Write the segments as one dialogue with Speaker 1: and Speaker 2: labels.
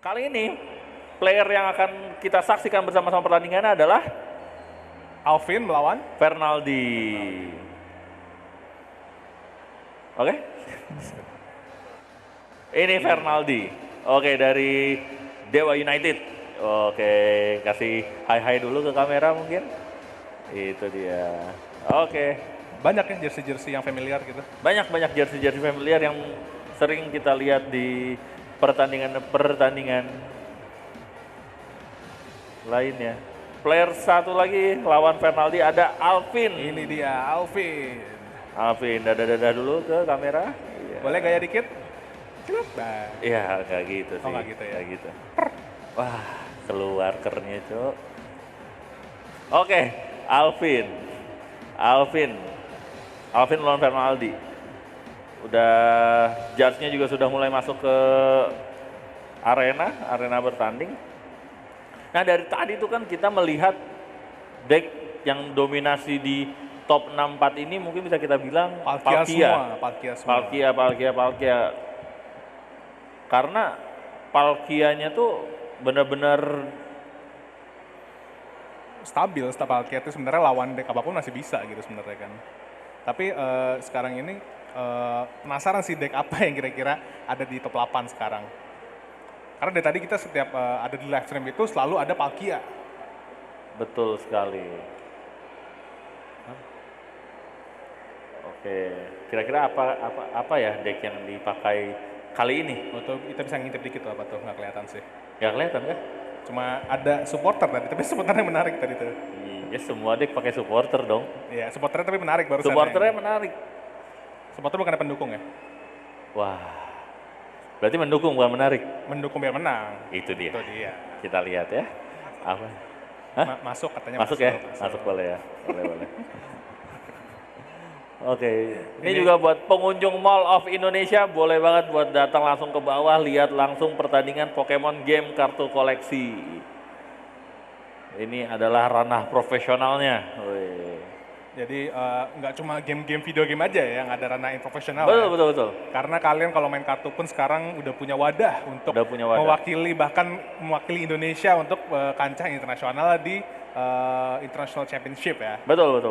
Speaker 1: Kali ini player yang akan kita saksikan bersama-sama pertandingannya adalah
Speaker 2: Alvin melawan
Speaker 1: Fernaldi. Oke. Ini Fernaldi. Oke, dari Dewa United. Oke, kasih hai-hai dulu ke kamera mungkin. Itu dia. Oke.
Speaker 2: banyak ya jersey-jersey yang familiar gitu.
Speaker 1: Banyak jersey-jersey familiar yang sering kita lihat di pertandingan lainnya. Player satu lagi lawan Fernaldi ada Alvin.
Speaker 2: Ini dia Alvin.
Speaker 1: Alvin, dadah-dadah dulu ke kamera. Iya.
Speaker 2: Boleh gaya dikit? Celup. Nah,
Speaker 1: Iya, nggak gitu sih.
Speaker 2: Oh, nggak gitu ya?
Speaker 1: Nggak gitu. Wah, keluar kernya, Cok. Oke, Alvin. Alvin lawan Fernaldi. Udah judge-nya juga sudah mulai masuk ke arena bertanding. Nah, dari tadi itu kan kita melihat deck yang dominasi di top 64 ini mungkin bisa kita bilang
Speaker 2: Palkia semua.
Speaker 1: Palkia. Karena Palkianya tuh benar-benar
Speaker 2: Stabil, Palkia itu sebenarnya lawan deck apapun masih bisa gitu sebenarnya kan. Tapi sekarang ini penasaran sih deck apa yang kira-kira ada di top 8 sekarang. Karena dari tadi kita setiap ada di live stream itu selalu ada Palkia.
Speaker 1: betul sekali. Oke, kira-kira apa ya deck yang dipakai kali ini?
Speaker 2: Atau kita bisa ngintip dikit tuh apa tuh, nggak kelihatan sih.
Speaker 1: Nggak kelihatan kan?
Speaker 2: Cuma ada supporter tadi, tapi supporternya menarik tadi tuh.
Speaker 1: Iya, semua deck pakai supporter dong.
Speaker 2: Iya, supporternya tapi menarik barusan.
Speaker 1: Supporternya menarik.
Speaker 2: Supporter bukan pendukung ya?
Speaker 1: Wah, berarti mendukung bukan menarik.
Speaker 2: Mendukung biar menang.
Speaker 1: Itu dia.
Speaker 2: Itu dia.
Speaker 1: Kita lihat ya. Apa? Hah?
Speaker 2: Masuk katanya
Speaker 1: Masuk ya? Masuk boleh ya? Boleh. Oke, ini juga buat pengunjung Mall of Indonesia, boleh banget buat datang langsung ke bawah, lihat langsung pertandingan Pokemon game kartu koleksi. Ini adalah ranah profesionalnya. Wih.
Speaker 2: Jadi nggak cuma game-game video game aja ya yang ada ranah yang profesional.
Speaker 1: Betul.
Speaker 2: Karena kalian kalau main kartu pun sekarang udah punya wadah untuk mewakili Indonesia untuk kancah internasional di International Championship ya.
Speaker 1: Betul.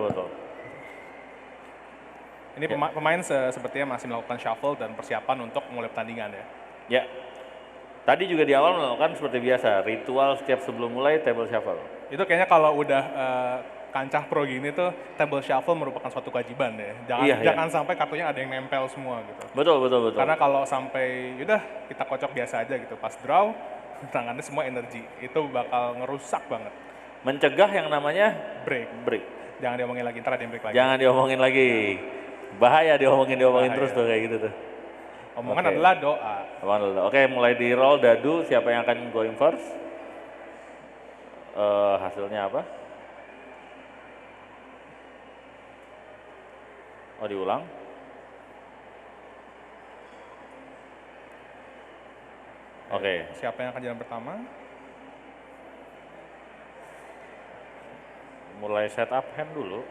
Speaker 2: Ini pemain sepertinya masih melakukan shuffle dan persiapan untuk mulai pertandingan ya.
Speaker 1: Ya, tadi juga di awal melakukan seperti biasa, ritual setiap sebelum mulai table shuffle.
Speaker 2: Itu kayaknya kalau udah kancah pro gini tuh table shuffle merupakan suatu kewajiban ya. Jangan sampai kartunya ada yang nempel semua gitu.
Speaker 1: Betul.
Speaker 2: Karena kalau sampai yaudah kita kocok biasa aja gitu, pas draw tangannya semua energi, itu bakal ngerusak banget.
Speaker 1: Mencegah yang namanya
Speaker 2: break. Jangan diomongin lagi, ntar ada yang break lagi.
Speaker 1: Jangan diomongin lagi. Bahaya diomongin terus tuh kayak gitu tuh.
Speaker 2: Omongan adalah doa.
Speaker 1: Oke, mulai di roll dadu, siapa yang akan going first? Hasilnya apa? Oh, diulang. Oke.
Speaker 2: Siapa yang akan jalan pertama?
Speaker 1: Mulai setup hand dulu.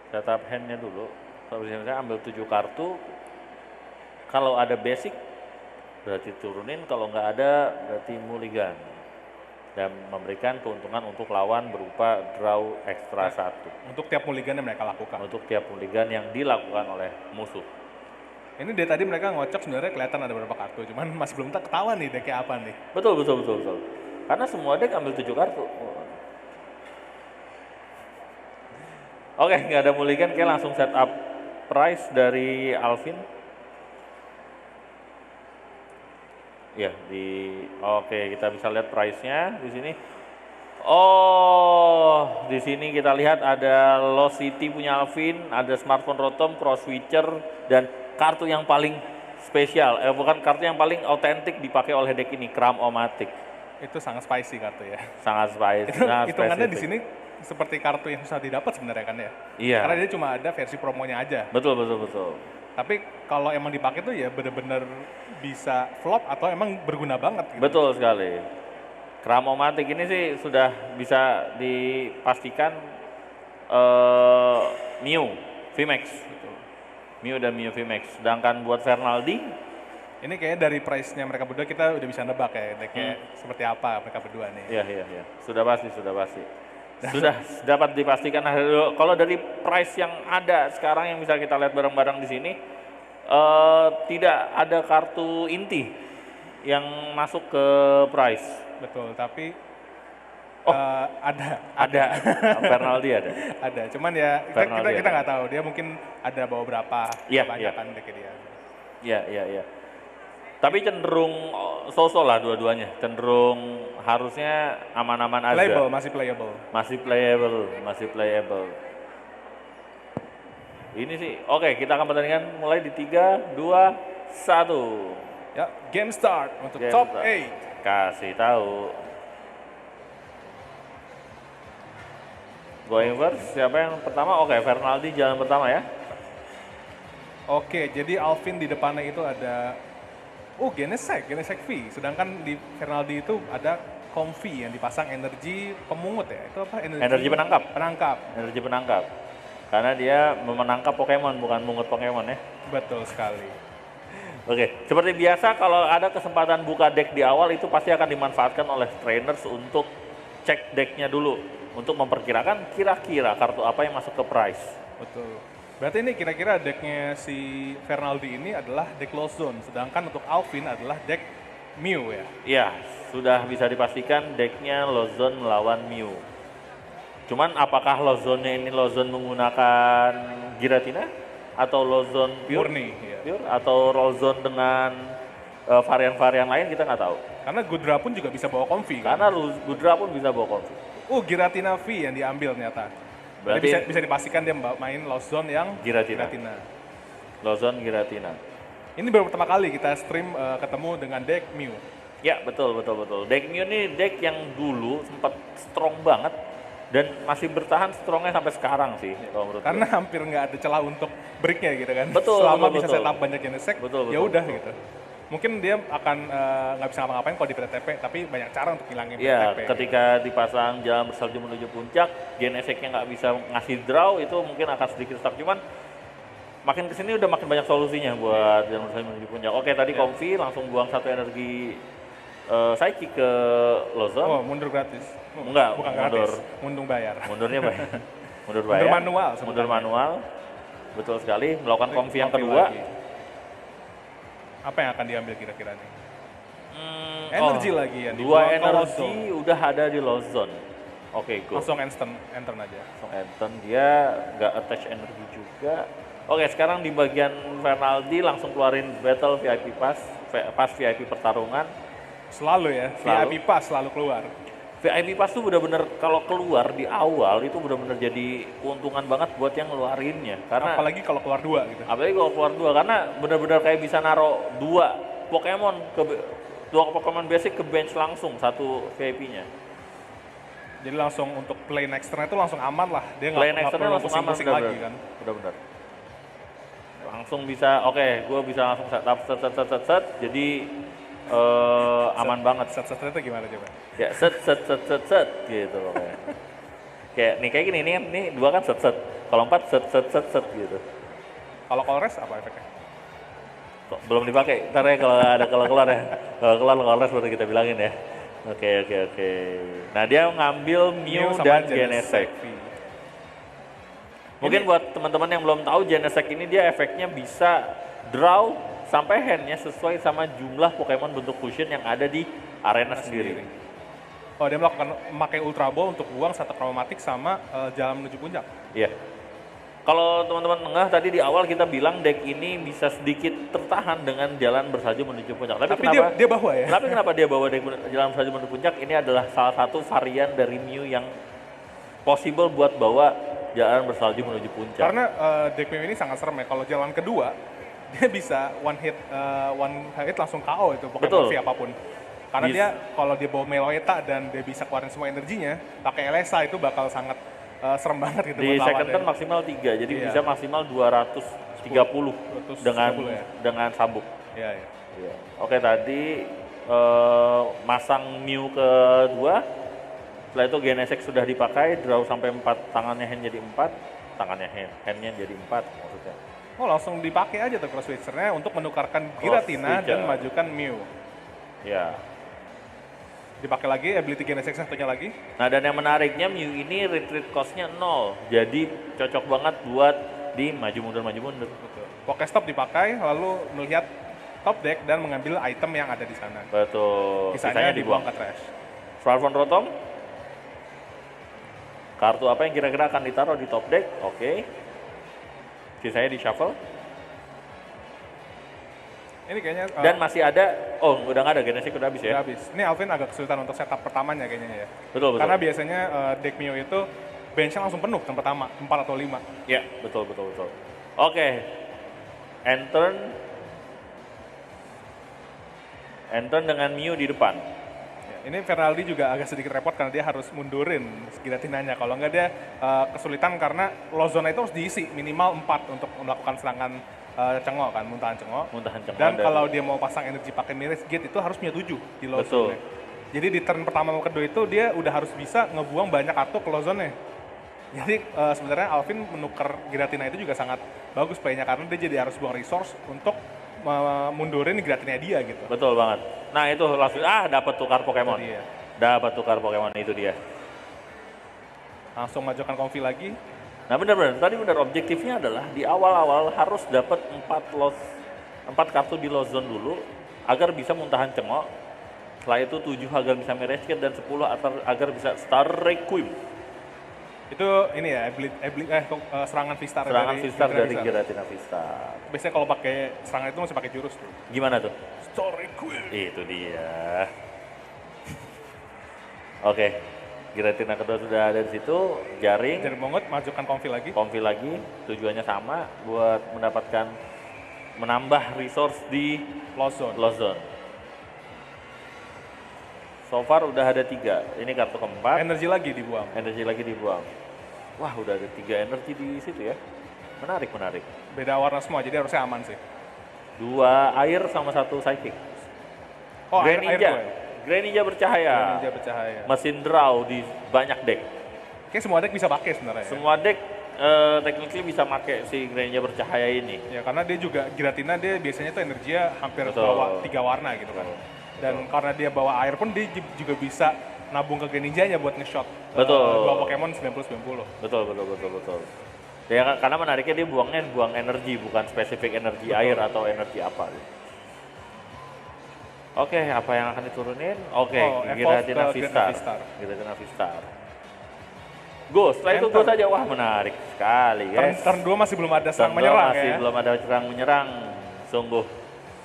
Speaker 1: Setup handnya dulu. Saya ambil 7 kartu. Kalau ada basic berarti turunin, kalau nggak ada berarti mulligan. Dan memberikan keuntungan untuk lawan berupa draw ekstra 1.
Speaker 2: Untuk tiap mulligan yang mereka lakukan.
Speaker 1: Untuk tiap mulligan yang dilakukan oleh musuh.
Speaker 2: Ini dari tadi mereka ngocok sebenarnya kelihatan ada beberapa kartu, cuman masih belum ketahuan nih decknya apa nih.
Speaker 1: Betul. Karena semua deck ambil 7 kartu. Oke, nggak ada mulligan, kayak langsung setup price dari Alvin. Ya, oke, kita bisa lihat price-nya di sini. Oh, di sini kita lihat ada Lost City punya Alvin, ada Smartphone Rotom, Cross Switcher, dan kartu yang paling spesial, bukan kartu yang paling otentik dipakai oleh deck ini, Cram-O-Matic.
Speaker 2: Itu sangat spicy kartu ya.
Speaker 1: Sangat spicy.
Speaker 2: Hitungannya di sini seperti kartu yang susah didapat sebenarnya kan ya.
Speaker 1: Iya.
Speaker 2: Karena dia cuma ada versi promonya aja.
Speaker 1: Betul.
Speaker 2: Tapi kalau emang dipakai tuh ya bener-bener bisa flop atau emang berguna banget. Gitu.
Speaker 1: Betul sekali. Cram-O-Matic ini sih sudah bisa dipastikan Mew VMAX. Mew dan Mew VMAX. Sedangkan buat Fernaldi
Speaker 2: Ini kayaknya dari price-nya mereka berdua kita udah bisa nebak ya, decknya seperti apa mereka berdua nih.
Speaker 1: Iya, iya, iya. Sudah pasti, sudah pasti. Sudah dapat dipastikan. Kalau dari price yang ada sekarang yang bisa kita lihat bareng-bareng di sini, tidak ada kartu inti yang masuk ke price.
Speaker 2: Betul, tapi
Speaker 1: Oh,
Speaker 2: ada.
Speaker 1: Ada, Fernaldi ada.
Speaker 2: Ada, cuman ya
Speaker 1: Fernaldi
Speaker 2: kita
Speaker 1: ada.
Speaker 2: nggak tahu, dia mungkin ada bawa berapa
Speaker 1: Iya,
Speaker 2: kebanyakan decknya dia.
Speaker 1: Iya, iya, iya. Tapi cenderung so-so lah dua-duanya. Cenderung harusnya aman-aman aja.
Speaker 2: Playable, masih playable.
Speaker 1: Masih playable, masih playable. Ini sih, oke, kita akan pertandingan mulai di 3, 2, 1.
Speaker 2: Ya, game start untuk
Speaker 1: Game
Speaker 2: top
Speaker 1: start.
Speaker 2: 8.
Speaker 1: Kasih tahu. Going first, siapa yang pertama? Oke, Fernaldi jalan pertama ya.
Speaker 2: Oke, jadi Alvin di depannya itu ada Genesect V. Sedangkan di Fernaldi itu ada Comfy yang dipasang energi pemungut ya. Itu apa?
Speaker 1: Energi penangkap.
Speaker 2: Penangkap.
Speaker 1: Energi penangkap. Karena dia menangkap Pokemon, bukan mungut Pokemon ya.
Speaker 2: Betul sekali.
Speaker 1: Oke, seperti biasa kalau ada kesempatan buka deck di awal itu pasti akan dimanfaatkan oleh trainers untuk cek decknya dulu. Untuk memperkirakan kira-kira kartu apa yang masuk ke prize.
Speaker 2: Betul. Berarti ini kira-kira decknya si Fernaldi ini adalah deck Lozone. Sedangkan untuk Alvin adalah deck Mew ya.
Speaker 1: Iya, sudah bisa dipastikan decknya Lozone melawan Mew. Cuman apakah Lozone ini Lozone menggunakan Giratina? Atau Lozone pure?
Speaker 2: Murni. Ya.
Speaker 1: Pure? Atau Lozone dengan varian-varian lain kita nggak tahu.
Speaker 2: Karena Gudra pun juga bisa bawa Comfy kan?
Speaker 1: Karena Gudra pun bisa bawa Comfy.
Speaker 2: Giratina V yang diambil ternyata.
Speaker 1: Berarti
Speaker 2: Jadi bisa dipastikan dia main Lozone yang
Speaker 1: Giratina. Lozone Giratina.
Speaker 2: Ini baru pertama kali kita stream ketemu dengan deck Mew.
Speaker 1: Ya, betul. Deck Mew ini deck yang dulu sempat strong banget dan masih bertahan strongnya sampai sekarang sih kalau menurut
Speaker 2: Karena
Speaker 1: gue.
Speaker 2: hampir nggak ada celah untuk breaknya gitu kan.
Speaker 1: Betul,
Speaker 2: Selama
Speaker 1: betul,
Speaker 2: bisa
Speaker 1: betul.
Speaker 2: setup banyak Genesect,
Speaker 1: Betul,
Speaker 2: ya udah
Speaker 1: betul.
Speaker 2: gitu. Mungkin dia akan nggak bisa ngapa-ngapain kalau di PTTP, tapi banyak cara untuk hilangin
Speaker 1: Ya,
Speaker 2: PTTP.
Speaker 1: ketika dipasang jalan bersalju menuju puncak, Genesect-nya nggak bisa ngasih draw, itu mungkin akan sedikit stuck. Cuman makin kesini udah makin banyak solusinya buat jalan bersalju menuju puncak. Oke, tadi Comfy langsung buang satu energi Psychic ke Lozone.
Speaker 2: Oh, mundur gratis.
Speaker 1: Enggak,
Speaker 2: Bukan
Speaker 1: mundur.
Speaker 2: gratis, mundur bayar.
Speaker 1: Mundurnya bayar. Mundur
Speaker 2: Mundur
Speaker 1: bayar.
Speaker 2: manual
Speaker 1: Mundur
Speaker 2: sebutannya.
Speaker 1: manual. Betul sekali. Melakukan Comfy yang
Speaker 2: Comfy
Speaker 1: kedua.
Speaker 2: lagi. Apa yang akan diambil kira-kira nih?
Speaker 1: Hmm,
Speaker 2: Energi lagi ya,
Speaker 1: Dua
Speaker 2: dibuang ke
Speaker 1: energi
Speaker 2: Lozone.
Speaker 1: udah ada di Lozone. Oke, go.
Speaker 2: Langsung instant, enter aja.
Speaker 1: Langsung Anton, dia nggak attach energi juga. Oke, sekarang di bagian Fernaldi langsung keluarin Battle VIP Pass, pas VIP pertarungan.
Speaker 2: Selalu ya,
Speaker 1: Selalu.
Speaker 2: VIP Pass selalu keluar.
Speaker 1: VIP Pass tuh bener-bener kalau keluar di awal itu bener-bener jadi keuntungan banget buat yang ngeluarinnya. Karena
Speaker 2: Apalagi kalau keluar dua gitu.
Speaker 1: apalagi kalau keluar dua, karena bener-bener kayak bisa naro dua Pokemon basic ke bench langsung satu VIP-nya.
Speaker 2: Jadi langsung untuk play next turn itu langsung aman lah. Dia
Speaker 1: Play
Speaker 2: nggak
Speaker 1: next
Speaker 2: perlu
Speaker 1: langsung aman
Speaker 2: pusing-pusing lagi kan.
Speaker 1: Bener-bener. Langsung bisa, oke, gue bisa langsung setup set. Jadi aman banget.
Speaker 2: Set-setnya itu gimana coba?
Speaker 1: Ya set gitu pokoknya. kayak gini nih dua kan set. Kalau 4 set gitu.
Speaker 2: Kalau Colress apa efeknya?
Speaker 1: Kok belum dipakai? Ntar ya kalau keluar ya. Kalau keluar Colress baru kita bilangin ya. Oke. Nah, dia ngambil Mew dan Genesect.
Speaker 2: V.
Speaker 1: Mungkin buat teman-teman yang belum tahu, Genesect ini dia efeknya bisa draw sampai handnya sesuai sama jumlah Pokemon bentuk fusion yang ada di arena sendiri.
Speaker 2: Oh, dia memakai Ultra Ball untuk buang satu Chromatic sama jalan menuju puncak.
Speaker 1: Iya. Kalau teman-teman nengah tadi di awal kita bilang deck ini bisa sedikit tertahan dengan jalan bersalju menuju puncak. Tapi kenapa
Speaker 2: dia bawa ya?
Speaker 1: kenapa dia bawa deck jalan bersalju menuju puncak? Ini adalah salah satu varian dari Mew yang possible buat bawa jalan bersalju menuju puncak.
Speaker 2: Karena deck Mew ini sangat serem ya. Kalau jalan kedua, dia bisa one hit langsung KO itu Pokemon V apapun. Karena dia kalau dia bawa Meloetta dan dia bisa keluarin semua energinya, pakai Elesa itu bakal sangat serem banget gitu
Speaker 1: Di
Speaker 2: buat
Speaker 1: second
Speaker 2: lawan
Speaker 1: turn
Speaker 2: ya.
Speaker 1: maksimal 3, jadi
Speaker 2: Iya.
Speaker 1: bisa maksimal 230
Speaker 2: ya.
Speaker 1: dengan sabuk.
Speaker 2: Iya.
Speaker 1: Iya. Oke, tadi masang Mew kedua, setelah itu Genesect sudah dipakai, draw sampai 4, tangannya hand jadi 4, handnya jadi 4 maksudnya.
Speaker 2: Oh langsung dipakai aja tuh cross switchernya untuk menukarkan Giratina
Speaker 1: switcher.
Speaker 2: dan majukan Mew.
Speaker 1: Ya.
Speaker 2: Dipakai lagi ability Genesect satunya lagi.
Speaker 1: Nah dan yang menariknya Mew ini retreat cost-nya 0. Jadi cocok banget buat di maju mundur maju mundur.
Speaker 2: Betul. Pokestop dipakai lalu melihat top deck dan mengambil item yang ada di sana.
Speaker 1: Betul.
Speaker 2: Sisanya dibuang ke trash.
Speaker 1: Swarfon Rotom. Kartu apa yang kira-kira akan ditaruh di top deck? Oke. Sisanya di shuffle.
Speaker 2: Ini kayaknya
Speaker 1: Dan masih ada, oh udah nggak ada, Genesik udah habis ya?
Speaker 2: udah habis. Ini Alvin agak kesulitan untuk setup pertamanya kayaknya ya.
Speaker 1: Betul, betul.
Speaker 2: Karena biasanya deck Mew itu benchnya langsung penuh yang pertama, 4 atau 5.
Speaker 1: Ya, betul, betul, betul. Oke. Enter dengan Mew di depan.
Speaker 2: Ya, ini Feraldi juga agak sedikit repot karena dia harus mundurin Giratinanya. Kalau nggak dia kesulitan karena low zone itu harus diisi minimal 4 untuk melakukan serangan cengok kan, muntahan cengok. Dan kalau dia mau pasang energi pakai Mirage Gate itu harus punya 7 di low zone. Jadi di turn pertama sama kedua itu dia udah harus bisa ngebuang banyak kartu ke low zone-nya. Jadi sebenarnya Alvin menukar Giratina itu juga sangat bagus playnya karena dia jadi harus buang resource untuk mundurin Giratina dia gitu.
Speaker 1: Betul banget. Nah itu langsung, dapat tukar Pokemon. Dapat tukar Pokemon itu dia.
Speaker 2: Langsung majukan Comfy lagi.
Speaker 1: Nah benar-benar, tadi benar objektifnya adalah di awal-awal harus dapat 4 kartu di low zone dulu agar bisa muntahan cengok. Setelah itu 7 agar bisa Mirage Gate dan 10 agar bisa Star Requiem.
Speaker 2: Itu ini ya, serangan V-Star
Speaker 1: dari Giratina V-Star.
Speaker 2: Biasanya kalau pakai serangan itu masih pakai jurus tuh.
Speaker 1: Gimana tuh?
Speaker 2: Star Requiem.
Speaker 1: Itu dia. Oke. Giratina kedua sudah ada di situ, jaring
Speaker 2: mongot, majukan Comfy lagi,
Speaker 1: tujuannya sama buat menambah resource di low zone. So far udah ada 3, ini kartu keempat.
Speaker 2: Energi lagi dibuang.
Speaker 1: Wah udah ada 3 energi di situ ya, menarik.
Speaker 2: Beda warna semua, jadi harusnya aman sih.
Speaker 1: 2 air sama 1 psychic.
Speaker 2: Oh air
Speaker 1: Greninja bercahaya. Mesin draw di banyak deck.
Speaker 2: Kayak semua deck bisa pakai sebenarnya.
Speaker 1: Semua deck technically bisa pakai si Greninja bercahaya ini.
Speaker 2: Ya karena dia juga Giratina dia biasanya tuh energinya hampir bawa 3 warna gitu kan. Dan karena dia bawa air pun dia juga bisa nabung ke Greninjanya buat nge-shot. Dua Pokemon 90-90.
Speaker 1: Betul. Ya karena menariknya dia buang energi, bukan spesifik energi air atau energi apa. Oke, apa yang akan diturunin? Giratina V-Star. Go, setelah itu go saja. Wah, menarik sekali, guys.
Speaker 2: Turn 2 masih belum ada serang menyerang ya.
Speaker 1: Belum ada serang menyerang. Sungguh.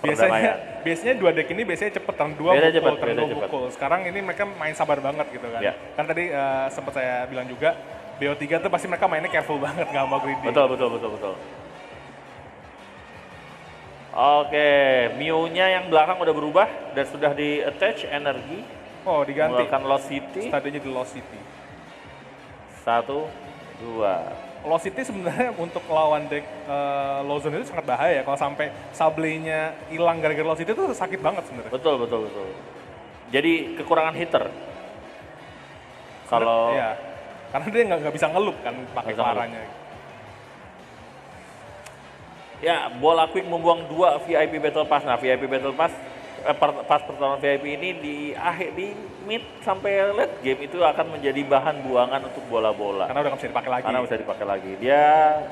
Speaker 2: Biasanya 2 deck ini biasanya cepet, turn 2 pukul. Sekarang ini mereka main sabar banget gitu kan. Kan tadi sempat saya bilang juga, BO3 tuh pasti mereka mainnya careful banget, nggak mau greedy.
Speaker 1: Betul. Oke, Mew-nya yang belakang udah berubah dan sudah di-attach energi.
Speaker 2: Oh, diganti.
Speaker 1: Menggunakan Lost City.
Speaker 2: Stadinya di Lost City.
Speaker 1: 1, 2.
Speaker 2: Lost City sebenarnya untuk lawan deck low zone itu sangat bahaya. Kalau sampai Sableye-nya hilang gara-gara Lost City itu sakit banget sebenarnya.
Speaker 1: Betul. Jadi kekurangan hitter. Kalau
Speaker 2: iya. Karena dia nggak bisa ngelup kan pakai paranya.
Speaker 1: Ya, Bola Quick membuang 2 VIP Battle Pass. Nah, VIP Battle Pass, pas pertarungan VIP ini di mid sampai late game itu akan menjadi bahan buangan untuk bola-bola.
Speaker 2: Karena udah nggak bisa dipakai lagi.
Speaker 1: Dia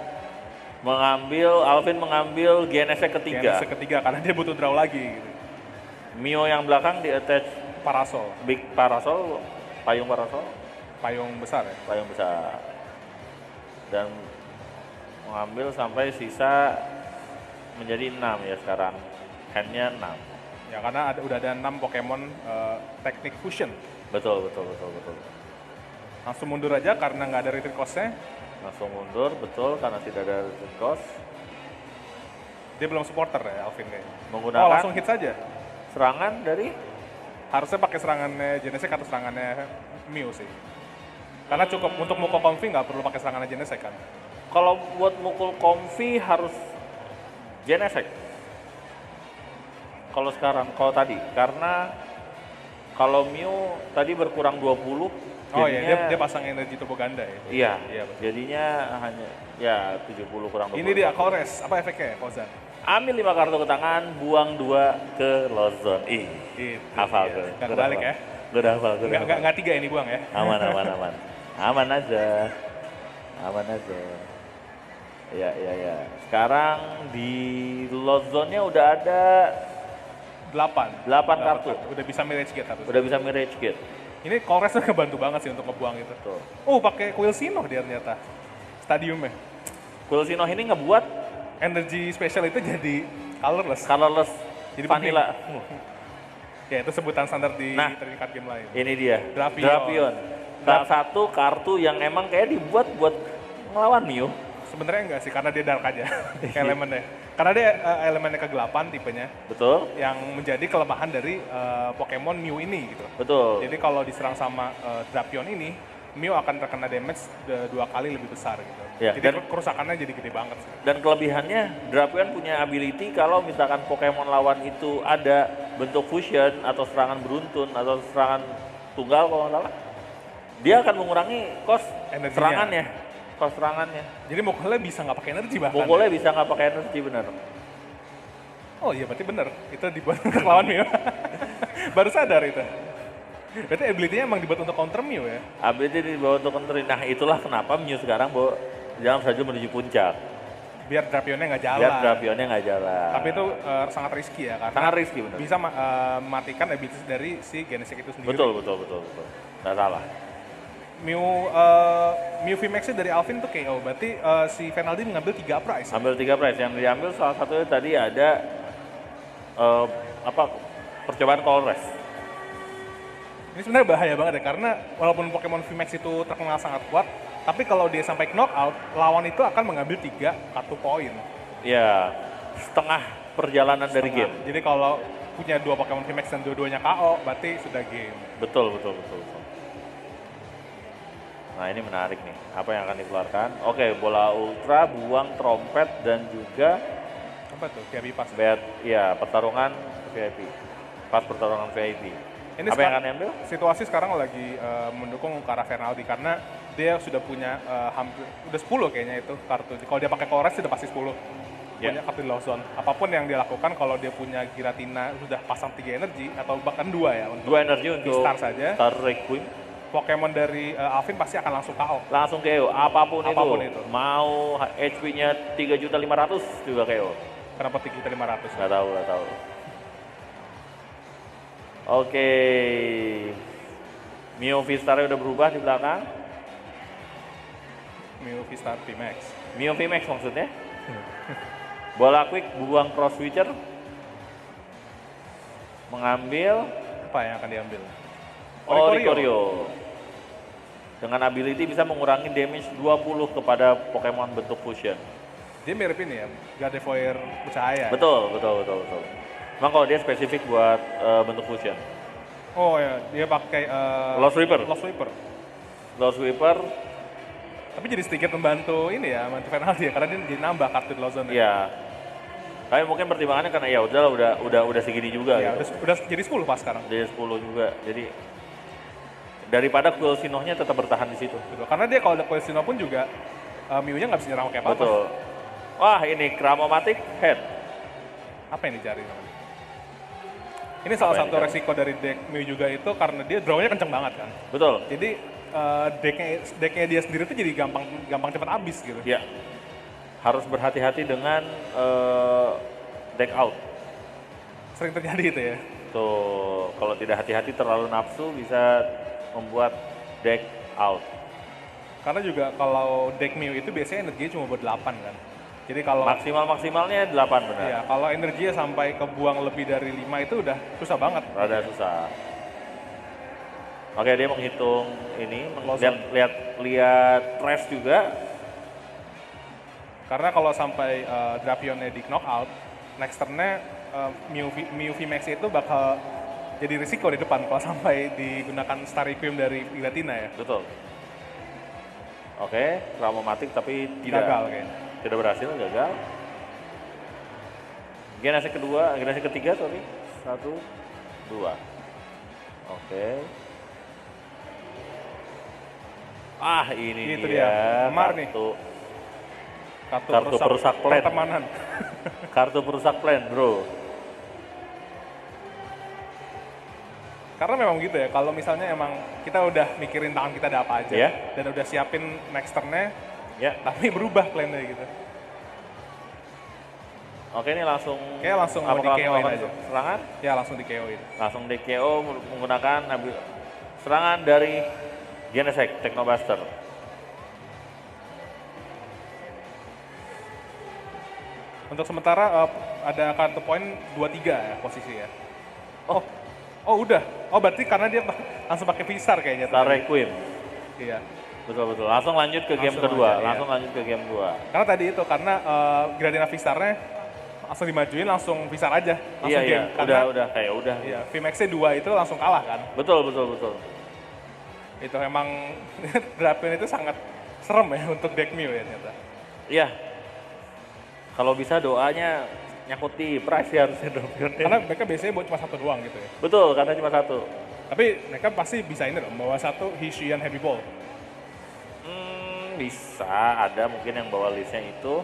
Speaker 1: Alvin mengambil GNS ketiga.
Speaker 2: Karena dia butuh draw lagi. Gitu.
Speaker 1: Mio yang belakang di attach
Speaker 2: Parasol.
Speaker 1: Big Parasol, payung Parasol.
Speaker 2: Payung besar ya?
Speaker 1: Payung besar. Dan mengambil sampai sisa menjadi 6 ya sekarang. Hand-nya 6.
Speaker 2: Ya karena udah ada 6 Pokemon teknik fusion.
Speaker 1: Betul.
Speaker 2: Langsung mundur aja karena nggak ada retreat cost-nya.
Speaker 1: Langsung mundur, betul, karena tidak ada retreat cost.
Speaker 2: Dia belum supporter ya Alvin kayaknya.
Speaker 1: Menggunakan
Speaker 2: langsung hit saja.
Speaker 1: Serangan dari?
Speaker 2: Harusnya pakai serangannya Genesect atau serangannya Mew sih. Karena cukup untuk mukul Comfy nggak perlu pakai serangannya Genesect kan.
Speaker 1: Kalau buat mukul Comfy harus Genesect. Kalau tadi, karena Kalau Mew tadi berkurang 20,
Speaker 2: Oh iya,
Speaker 1: jadinya
Speaker 2: dia pasang energi turbo ganda ya.
Speaker 1: iya,
Speaker 2: Iya, betul.
Speaker 1: jadinya hanya ya 70 kurang 20.
Speaker 2: Ini dia Kores, apa efeknya ya, Kozan?
Speaker 1: Ambil 5 kartu ke tangan, buang 2 ke lost zone. Ih,
Speaker 2: Gitu.
Speaker 1: hafal
Speaker 2: iya.
Speaker 1: gue.
Speaker 2: Nggak kebalik ya.
Speaker 1: Gue udah hafal, gue udah hafal.
Speaker 2: Nggak 3 ini buang ya.
Speaker 1: Aman, aman, aman. Aman aja. Aman aja. Ya. Sekarang di lost zone-nya udah ada
Speaker 2: 8.
Speaker 1: 8 kartu.
Speaker 2: Udah bisa mirage gate harusnya.
Speaker 1: Udah bisa mirage gate.
Speaker 2: Ini Kores tuh ngebantu banget sih untuk ngebuang itu.
Speaker 1: Tuh.
Speaker 2: Oh, pakai Coil Sino dia ternyata. Stadiumnya.
Speaker 1: Quilsino ini ngebuat
Speaker 2: Energi spesial itu jadi colorless.
Speaker 1: colorless
Speaker 2: Jadi
Speaker 1: vanilla.
Speaker 2: Ya, itu sebutan standar di
Speaker 1: Nah.
Speaker 2: trading card game lain.
Speaker 1: Ini dia,
Speaker 2: Drapion.
Speaker 1: Drapion. Salah satu kartu yang emang kayak dibuat buat ngelawan Mew.
Speaker 2: Sebenarnya enggak sih, karena dia dark aja elemennya. Karena dia elemennya kegelapan tipenya,
Speaker 1: Betul?
Speaker 2: yang menjadi kelemahan dari Pokemon Mew ini gitu.
Speaker 1: Betul.
Speaker 2: Jadi kalau diserang sama Drapion ini, Mew akan terkena damage 2 kali lebih besar gitu.
Speaker 1: Ya,
Speaker 2: Jadi
Speaker 1: dan-
Speaker 2: kerusakannya jadi gede banget sih.
Speaker 1: Dan kelebihannya, Drapion punya ability kalau misalkan Pokemon lawan itu ada bentuk fusion atau serangan beruntun atau serangan tunggal kalau nggak salah, dia akan mengurangi cost
Speaker 2: Energinya.
Speaker 1: serangannya. Cost serangannya.
Speaker 2: Jadi Mokolnya bisa nggak pakai energi bahkan.
Speaker 1: Bokolnya bisa nggak pakai energi bener.
Speaker 2: Oh iya berarti bener, itu dibuat untuk lawan Mew. Baru sadar itu. Berarti ability-nya emang dibuat untuk counter Mew ya?
Speaker 1: Ability dibawa untuk counterin. Nah itulah kenapa Mew sekarang jalan saja menuju puncak.
Speaker 2: Biar Drapionnya nggak jalan.
Speaker 1: Biar Drapionnya nggak jalan.
Speaker 2: Tapi itu sangat risky ya, karena
Speaker 1: sangat risky bener.
Speaker 2: bisa mematikan ability dari si Genesect itu sendiri.
Speaker 1: Betul. Nggak salah.
Speaker 2: Mew VMAX dari Alvin tuh KO, berarti si Fenaldi mengambil 3 prize.
Speaker 1: Ambil 3 prize. Yang diambil salah satunya tadi ada percobaan Colress.
Speaker 2: Ini sebenarnya bahaya banget ya, karena walaupun Pokemon VMAX itu terkenal sangat kuat, tapi kalau dia sampai knockout, lawan itu akan mengambil 3 kartu poin.
Speaker 1: Ya, setengah perjalanan dari game.
Speaker 2: Jadi kalau punya 2 Pokemon VMAX dan dua-duanya KO, berarti sudah game.
Speaker 1: Betul. Nah ini menarik nih, apa yang akan dikeluarkan. Oke, bola ultra, buang trompet dan juga
Speaker 2: Apa tuh? VIP pas.
Speaker 1: pertarungan VIP. Pas pertarungan VIP.
Speaker 2: Ini
Speaker 1: Apa yang akan diambil?
Speaker 2: situasi sekarang lagi mendukung ke arah Fenaldi karena dia sudah punya hampir udah 10 kayaknya itu kartu. Kalau dia pakai Colress sudah pasti 10.
Speaker 1: Ya.
Speaker 2: Punya kartu Lost Zone. Apapun yang dia lakukan kalau dia punya Giratina sudah pasang 3 energi atau bahkan 2 ya untuk
Speaker 1: 2 energi untuk
Speaker 2: Star saja.
Speaker 1: Star Requiem.
Speaker 2: Pokemon dari Alvin pasti akan langsung KO.
Speaker 1: Langsung KO, apapun
Speaker 2: Apapun itu.
Speaker 1: Mau HP-nya 3.500.000 juga KO.
Speaker 2: Kenapa 3.500?
Speaker 1: Nggak tahu. Oke. Mew V-Star udah berubah di belakang.
Speaker 2: Mew V-Star VMAX.
Speaker 1: Mew VMAX maksudnya. Bola quick, buang cross switcher. Mengambil
Speaker 2: Apa yang akan diambil?
Speaker 1: Oricorio. Dengan ability bisa mengurangi damage 20 kepada Pokemon bentuk fusion.
Speaker 2: Dia mirip ini ya, Gardevoir bercahaya.
Speaker 1: Betul. Emang kalau dia spesifik buat bentuk fusion.
Speaker 2: Oh ya, dia pakai
Speaker 1: Lost Reaper. Lost Reaper,
Speaker 2: Tapi jadi sedikit membantu ini ya, membantu Fenaldi ya, karena dia jadi nambah kartu di Lost Zone.
Speaker 1: ya. Tapi mungkin pertimbangannya karena ya udah segini juga
Speaker 2: Ya,
Speaker 1: gitu.
Speaker 2: udah jadi 10 pas sekarang.
Speaker 1: Dia 10 juga. Jadi daripada Quilsino-nya tetap bertahan di situ.
Speaker 2: Betul. Karena dia kalau ada Quilsino pun juga Mew-nya nggak bisa nyerang kayak apa-apa.
Speaker 1: Betul. Wah, ini Cramomatic head.
Speaker 2: Apa yang dicari namanya? Ini salah
Speaker 1: Apa yang
Speaker 2: satu
Speaker 1: dicari?
Speaker 2: resiko dari deck Mew juga itu karena dia draw-nya kenceng banget kan.
Speaker 1: Betul.
Speaker 2: Jadi decknya dia sendiri tuh jadi gampang cepat habis gitu.
Speaker 1: Ya. Harus berhati-hati dengan deck out.
Speaker 2: Sering terjadi itu ya.
Speaker 1: Tuh, kalau tidak hati-hati terlalu nafsu bisa membuat deck out.
Speaker 2: Karena juga kalau deck Mew itu biasanya energinya cuma buat 8 kan. Jadi kalau
Speaker 1: Maksimalnya 8 benar.
Speaker 2: iya, kalau energinya sampai kebuang lebih dari 5 itu udah susah banget.
Speaker 1: Rada susah. Oke, dia menghitung ini,
Speaker 2: Lozon.
Speaker 1: lihat trash juga.
Speaker 2: Karena kalau sampai Drapionnya di knockout, next turn-nya Mew VMAX itu bakal jadi risiko di depan kalau sampai digunakan Star Requiem dari Giratina ya.
Speaker 1: Betul. Oke, Cramomatic tapi
Speaker 2: Gagal kayaknya.
Speaker 1: tidak berhasil, gagal. Generasi ketiga, sorry. 1, 2. Oke. Ah, ini
Speaker 2: Itu
Speaker 1: dia.
Speaker 2: dia. Mar nih.
Speaker 1: Kartu perusak plan.
Speaker 2: pertemanan.
Speaker 1: Kartu perusak plan, bro.
Speaker 2: Karena memang gitu ya, kalau misalnya emang kita udah mikirin tangan kita ada apa aja,
Speaker 1: Ya.
Speaker 2: dan udah siapin next turn-nya,
Speaker 1: Ya.
Speaker 2: tapi berubah plan-nya gitu.
Speaker 1: Oke, ini langsung.
Speaker 2: Kayak langsung mau
Speaker 1: apakah
Speaker 2: di-KO-in
Speaker 1: melakukan
Speaker 2: aja.
Speaker 1: serangan?
Speaker 2: Ya langsung di KO-in.
Speaker 1: Langsung di KO menggunakan serangan dari Genesect Technobuster.
Speaker 2: Untuk sementara ada kartu poin 23 ya posisi ya. Oh udah. Oh berarti karena dia langsung pakai Visar kayaknya.
Speaker 1: Star
Speaker 2: tadi.
Speaker 1: Requiem.
Speaker 2: Iya.
Speaker 1: Betul. Langsung lanjut ke game
Speaker 2: Langsung
Speaker 1: kedua.
Speaker 2: aja, iya.
Speaker 1: Langsung lanjut ke game 2.
Speaker 2: Karena tadi itu karena Gradina Visarnya langsung dimajuin langsung Visar aja. Langsung
Speaker 1: Iya.
Speaker 2: game. Karena,
Speaker 1: Udah.
Speaker 2: Iya, VMAX-nya 2 itu langsung kalah kan.
Speaker 1: Betul.
Speaker 2: Itu emang Drapion itu sangat serem ya untuk deck Mew ya ternyata.
Speaker 1: Iya. Kalau bisa doanya nyangkut di price ya harusnya Drapion.
Speaker 2: Karena mereka biasanya buat cuma satu doang gitu ya.
Speaker 1: Betul, karena cuma satu.
Speaker 2: Tapi mereka pasti bisa ini dong, bawa satu Hishian Heavy Ball.
Speaker 1: Bisa, ada mungkin yang bawa listnya itu.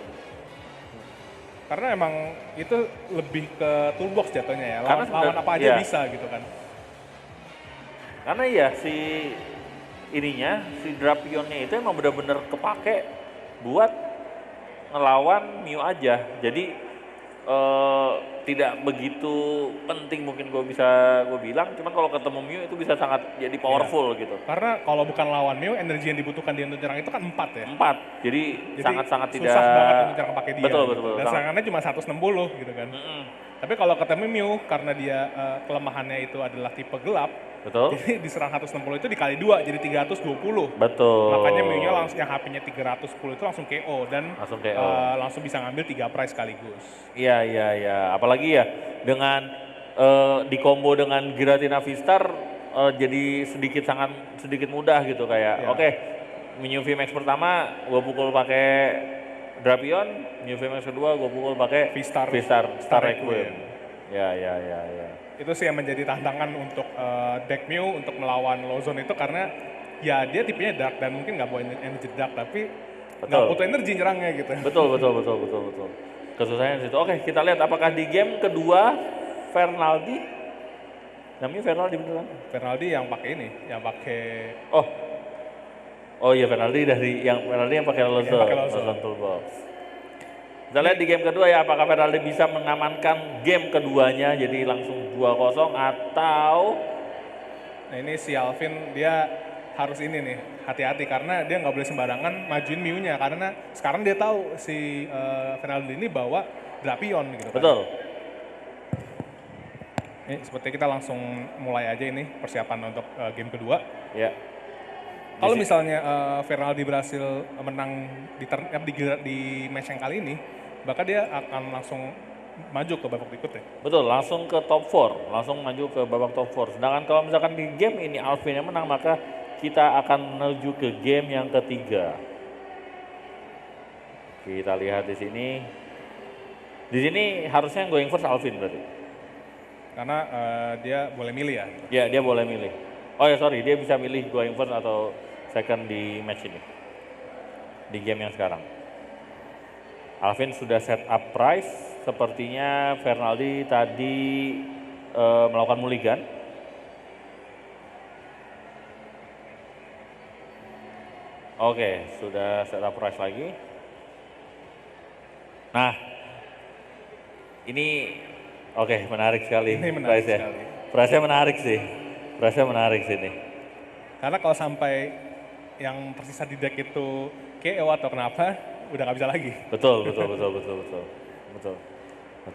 Speaker 2: Karena emang itu lebih ke toolbox jatuhnya ya,
Speaker 1: Karena
Speaker 2: lawan apa aja
Speaker 1: iya.
Speaker 2: bisa gitu kan.
Speaker 1: Karena ya si Drapionnya itu emang benar-benar kepake buat ngelawan Mew aja. Jadi tidak begitu penting mungkin gue bilang, cuman kalau ketemu Mew itu bisa sangat jadi powerful gitu.
Speaker 2: Karena kalau bukan lawan Mew, energi yang dibutuhkan dia untuk nyerang itu kan 4 ya.
Speaker 1: 4, jadi sangat-sangat tidak.
Speaker 2: Susah banget untuk nyerang pakai dia.
Speaker 1: Betul.
Speaker 2: Dan
Speaker 1: sangat.
Speaker 2: serangannya cuma 160 gitu kan. Tapi kalau ketemu Mew, karena dia kelemahannya itu adalah tipe gelap,
Speaker 1: Betul.
Speaker 2: jadi diserang 160 itu dikali 2 jadi 320.
Speaker 1: Betul.
Speaker 2: Makanya Mew-nya langsung yang HP-nya 310 itu langsung KO dan
Speaker 1: Langsung KO.
Speaker 2: langsung bisa ngambil 3 prize sekaligus.
Speaker 1: Iya. Apalagi ya dengan di combo dengan Giratina Vistar jadi sedikit mudah gitu kayak.
Speaker 2: Iya.
Speaker 1: Oke, Mew VMAX pertama gue pukul pakai Drapion, Mew VMAX kedua gue pukul pakai
Speaker 2: Vistar.
Speaker 1: Star Requiem. Ya.
Speaker 2: Itu sih yang menjadi tantangan untuk deck Mew untuk melawan Lozone itu karena ya dia tipenya dark dan mungkin nggak bawa energi dark tapi nggak
Speaker 1: Betul.
Speaker 2: butuh energi nyerangnya gitu.
Speaker 1: Betul. Kesusahannya di situ. Oke, kita lihat apakah di game kedua Fernaldi, namanya Fernaldi beneran?
Speaker 2: Fernaldi yang pakai ini, yang pakai
Speaker 1: Oh iya, Fernaldi yang pakai Lozone Toolbox. Kita lihat di game kedua ya, apakah Fernaldi bisa mengamankan game keduanya jadi langsung 2-0 atau.
Speaker 2: Nah ini si Alvin dia harus ini nih hati-hati karena dia nggak boleh sembarangan majuin Mew-nya karena sekarang dia tahu si Fernaldi ini bawa Drapion gitu kan.
Speaker 1: Betul.
Speaker 2: Ini seperti kita langsung mulai aja ini persiapan untuk game kedua.
Speaker 1: Ya.
Speaker 2: Kalau misalnya Fernaldi berhasil menang di match yang kali ini, maka dia akan langsung maju ke babak berikutnya.
Speaker 1: Betul, langsung ke top 4, langsung maju ke babak top 4. Sedangkan kalau misalkan di game ini Alvin yang menang, maka kita akan menuju ke game yang ketiga. Kita lihat di sini. Di sini harusnya yang going first Alvin berarti.
Speaker 2: Karena dia boleh milih ya.
Speaker 1: Ya, dia boleh milih. Oh ya sorry, dia bisa milih going first atau second di match ini. Di game yang sekarang. Alvin sudah set up price. Sepertinya Fernaldi tadi melakukan mulligan. Oke, sudah set up price lagi. Nah, ini oke, menarik sekali.
Speaker 2: Ini menarik
Speaker 1: price-nya.
Speaker 2: sekali.
Speaker 1: Price-nya menarik sih. Price-nya menarik sih ini.
Speaker 2: Karena kalau sampai yang tersisa di deck itu KO atau kenapa, udah nggak bisa lagi.
Speaker 1: Betul.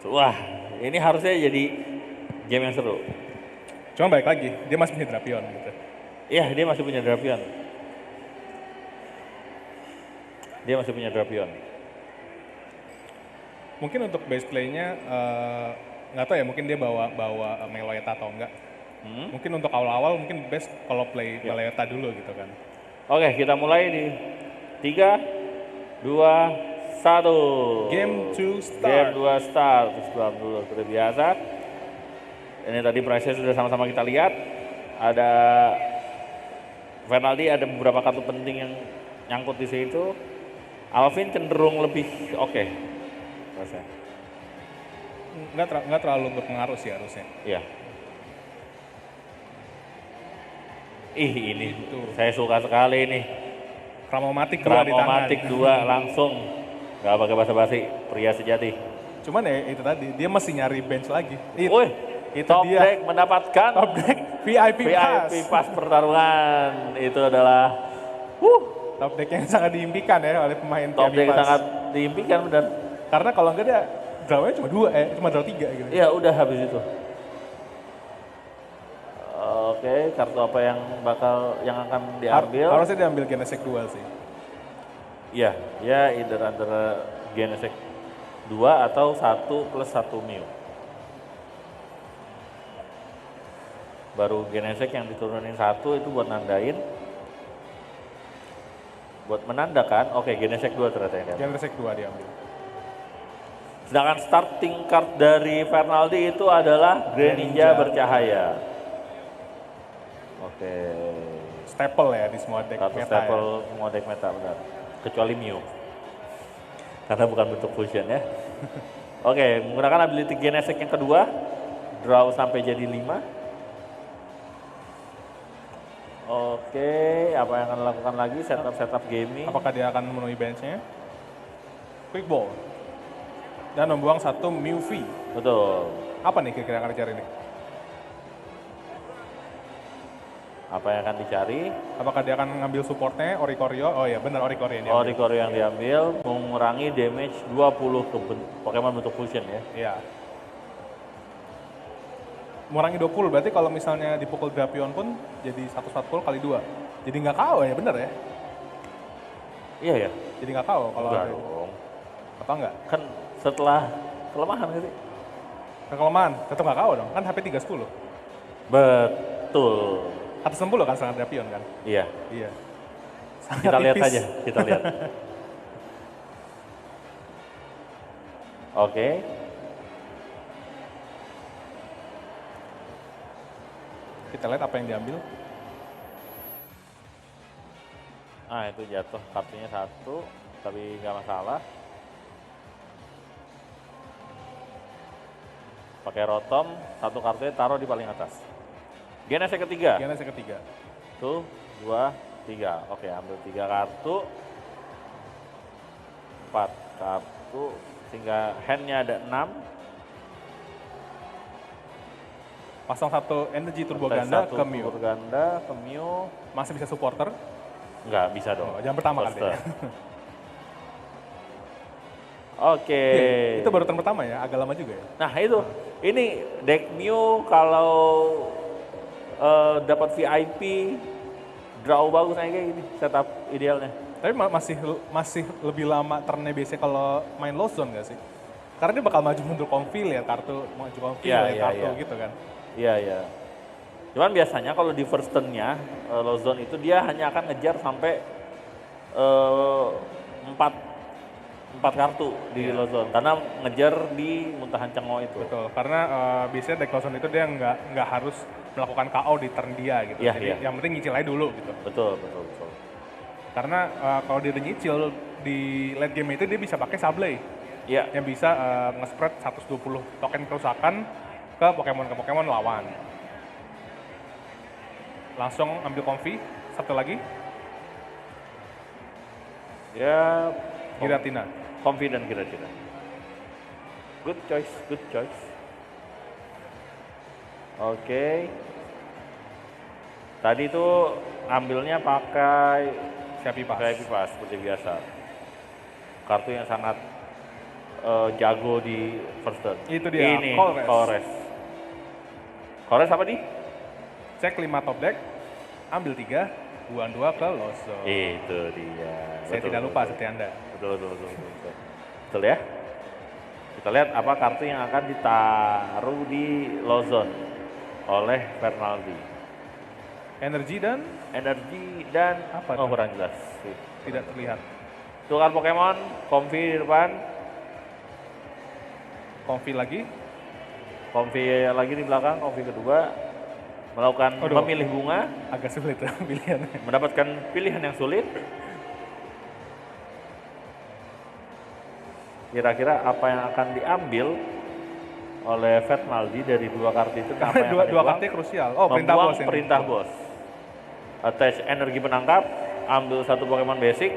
Speaker 1: Wah, ini harusnya jadi game yang seru.
Speaker 2: Cuma balik lagi, dia masih punya Drapion gitu.
Speaker 1: Iya, dia masih punya Drapion.
Speaker 2: Mungkin untuk base play-nya nggak tahu ya, mungkin dia bawa Meloetta atau enggak. Mungkin untuk awal-awal mungkin best kalau play Meloetta dulu gitu kan.
Speaker 1: Oke, kita mulai di 3, 2, 1.
Speaker 2: Game 2 start.
Speaker 1: Game 2 start. Sebelum dulu seperti biasa. Ini tadi price-nya sudah sama-sama kita lihat. ada Fernaldi, ada beberapa kartu penting yang nyangkut di situ. Alvin cenderung lebih oke. Rasanya.
Speaker 2: Nggak terlalu berpengaruh sih harusnya.
Speaker 1: Iya. Ini
Speaker 2: Itu.
Speaker 1: saya suka sekali nih.
Speaker 2: Kramomatik 2 di tangan.
Speaker 1: Kramomatik 2 langsung. Gak pakai basa-basi, pria sejati.
Speaker 2: Cuman ya itu tadi, dia masih nyari bench lagi.
Speaker 1: Woi,
Speaker 2: itu
Speaker 1: top
Speaker 2: dia.
Speaker 1: deck mendapatkan
Speaker 2: Top deck VIP
Speaker 1: pass pertarungan. Itu adalah
Speaker 2: top deck yang sangat diimpikan ya oleh pemain
Speaker 1: top
Speaker 2: VIP
Speaker 1: deck
Speaker 2: Pass.
Speaker 1: sangat diimpikan benar.
Speaker 2: Karena kalau enggak dia drawnya cuma 2 cuma draw 3 gitu.
Speaker 1: Iya, udah habis itu. Oke, kartu apa yang akan diambil?
Speaker 2: Harusnya diambil Genesect 2 sih.
Speaker 1: Iya, ya either antara Genesect 2 atau 1 plus 1 Mew. Baru Genesect yang diturunin 1 itu buat nandain. Buat menandakan, oke Genesect 2 ternyata yang diambil.
Speaker 2: Genesect 2 diambil.
Speaker 1: Sedangkan starting card dari Fernaldi itu adalah Greninja bercahaya. Oke.
Speaker 2: Staple ya di semua deck
Speaker 1: Kartu
Speaker 2: meta
Speaker 1: staple
Speaker 2: ya.
Speaker 1: semua deck meta benar. Kecuali Mew. Karena bukan bentuk fusion ya. Oke, menggunakan ability Genesect yang kedua. Draw sampai jadi 5. Oke, apa yang akan dilakukan lagi? Setup gaming.
Speaker 2: Apakah dia akan memenuhi benchnya? Quick ball. Dan membuang 1 Mew V.
Speaker 1: Betul.
Speaker 2: Apa nih kira-kira akan dicari nih?
Speaker 1: Apa yang akan dicari?
Speaker 2: Apakah dia akan ngambil supportnya Oricorio? Oh iya benar Oricorio yang diambil.
Speaker 1: Oricorio yang diambil mengurangi damage 20 ke Pokemon bentuk fusion ya.
Speaker 2: Iya. Mengurangi 20 berarti kalau misalnya dipukul Drapion pun jadi 140 kali 2. Jadi nggak KO ya benar ya?
Speaker 1: Iya ya.
Speaker 2: Jadi nggak KO kalau
Speaker 1: Enggak
Speaker 2: ada.
Speaker 1: dong.
Speaker 2: Apa enggak?
Speaker 1: Kan setelah kelemahan gitu.
Speaker 2: Kelemahan, tetap nggak KO dong, kan HP 310.
Speaker 1: Betul.
Speaker 2: 160 kan serangan Drapion kan?
Speaker 1: Iya.
Speaker 2: Iya. Sangat
Speaker 1: Kita lihat
Speaker 2: tipis.
Speaker 1: aja, kita lihat. Oke.
Speaker 2: Kita lihat apa yang diambil.
Speaker 1: Ah itu jatuh kartunya 1, tapi nggak masalah. Pakai rotom, 1 kartunya taruh di paling atas. Genesect ketiga.
Speaker 2: Genesect ketiga.
Speaker 1: 1, 2, 3. Oke, ambil 3 kartu. 4 kartu, sehingga handnya ada 6.
Speaker 2: Pasang 1 energi turbo ganda ke Mew.
Speaker 1: Turbo ganda ke Mew.
Speaker 2: Masih bisa supporter?
Speaker 1: Enggak, bisa dong.
Speaker 2: Oh, jangan pertama kan
Speaker 1: Poster.
Speaker 2: dia.
Speaker 1: Oke.
Speaker 2: Itu baru turn pertama ya, agak lama juga ya.
Speaker 1: Nah itu, ini deck Mew kalau dapat VIP, draw bagus kayak gini, setup idealnya.
Speaker 2: Tapi masih lebih lama turnnya biasanya kalau main low zone nggak sih? Karena dia bakal maju mundur konfil ya, kartu maju konfil
Speaker 1: Iya,
Speaker 2: ya,
Speaker 1: iya,
Speaker 2: kartu
Speaker 1: iya.
Speaker 2: gitu kan.
Speaker 1: Iya, iya. Cuman biasanya kalau di first turn-nya, low zone itu dia hanya akan ngejar sampai 4 kartu di low zone. Karena ngejar di muntahan cengo itu.
Speaker 2: Betul, karena biasanya deck low zone itu dia nggak harus melakukan KO di turn dia gitu.
Speaker 1: Iya,
Speaker 2: Jadi
Speaker 1: iya.
Speaker 2: yang penting nyicil aja dulu gitu.
Speaker 1: Betul, betul, betul.
Speaker 2: Karena kalau dia udah nyicil di late game itu dia bisa pakai Sableye
Speaker 1: Iya,
Speaker 2: yang bisa nge-spread 120 token kerusakan ke Pokemon lawan. Langsung ambil Comfy, satu lagi,
Speaker 1: ya
Speaker 2: Giratina.
Speaker 1: confident kira-kira. Good choice, good choice. Oke. Tadi itu ambilnya pakai
Speaker 2: Siapi pas.
Speaker 1: Pipas seperti biasa. Kartu yang sangat jago di first turn.
Speaker 2: Itu dia,
Speaker 1: Ini
Speaker 2: Colress.
Speaker 1: Colress. Colress apa nih?
Speaker 2: Cek 5 top deck, ambil 3, buang 2 ke Lozo.
Speaker 1: Itu dia.
Speaker 2: Saya
Speaker 1: Betul,
Speaker 2: tidak lupa
Speaker 1: betul.
Speaker 2: seperti Anda.
Speaker 1: Betul. Betul ya. Kita lihat apa kartu yang akan ditaruh di low zone oleh Fernaldi.
Speaker 2: Energi dan
Speaker 1: Energi dan
Speaker 2: Apa
Speaker 1: oh
Speaker 2: tuh?
Speaker 1: kurang jelas.
Speaker 2: tidak terlihat.
Speaker 1: Tukar Pokemon, Comfy di depan,
Speaker 2: Comfy lagi,
Speaker 1: Comfy lagi di belakang, Comfy kedua. melakukan
Speaker 2: Waduh.
Speaker 1: memilih bunga,
Speaker 2: Agak sulit ya pilihannya.
Speaker 1: mendapatkan pilihan yang sulit. Kira-kira apa yang akan diambil oleh Fetnaldi dari dua kartu itu? Apa yang
Speaker 2: dua
Speaker 1: akan dibuang?
Speaker 2: kartunya krusial. Oh, perintah
Speaker 1: Membuang
Speaker 2: bos ini.
Speaker 1: perintah bos. Attach energi penangkap, ambil satu Pokemon basic,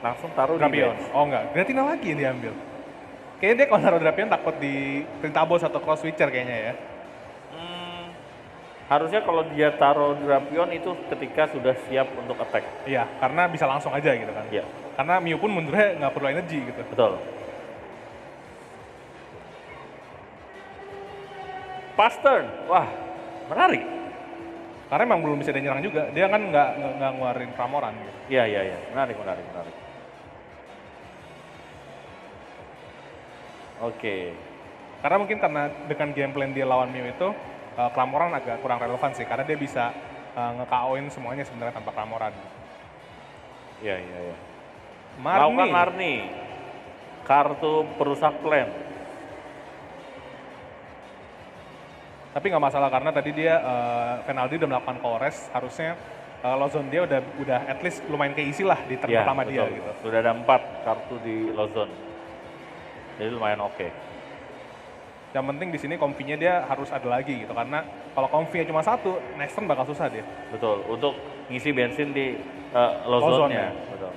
Speaker 1: langsung taruh di
Speaker 2: Drapion.
Speaker 1: bench.
Speaker 2: Oh enggak, Giratina lagi yang diambil. Kayaknya dia kalau naruh Drapion takut di perintah bos atau cross switcher kayaknya ya.
Speaker 1: Harusnya kalau dia taruh Drapion itu ketika sudah siap untuk attack.
Speaker 2: Iya, karena bisa langsung aja gitu kan.
Speaker 1: Iya,
Speaker 2: Karena Mew pun mundurnya nggak perlu energi gitu.
Speaker 1: betul. Pass turn, wah menarik.
Speaker 2: Karena emang belum bisa dia nyerang juga. Dia kan nggak ngeluarin Cramoran gitu.
Speaker 1: Iya, iya, iya, menarik, menarik, menarik. Oke,
Speaker 2: Karena mungkin karena dengan game plan dia lawan Mew itu, Cramoran agak kurang relevan sih. Karena dia bisa nge-KO-in semuanya sebenarnya tanpa Cramoran.
Speaker 1: iya, iya, iya.
Speaker 2: Marni.
Speaker 1: Lakukan Marni, kartu perusak plan.
Speaker 2: Tapi nggak masalah karena tadi dia Fenaldi udah melakukan call rest, harusnya Lozon dia udah at least lumayan keisi lah di turn
Speaker 1: Iya,
Speaker 2: pertama
Speaker 1: betul.
Speaker 2: dia gitu.
Speaker 1: Sudah ada 4 kartu di Lozon. Jadi lumayan oke.
Speaker 2: Yang penting di sini kompinya dia harus ada lagi gitu karena kalau kompinya cuma satu, next turn bakal susah dia.
Speaker 1: Betul, untuk ngisi bensin di
Speaker 2: Lozonnya.
Speaker 1: Lozonnya. Betul.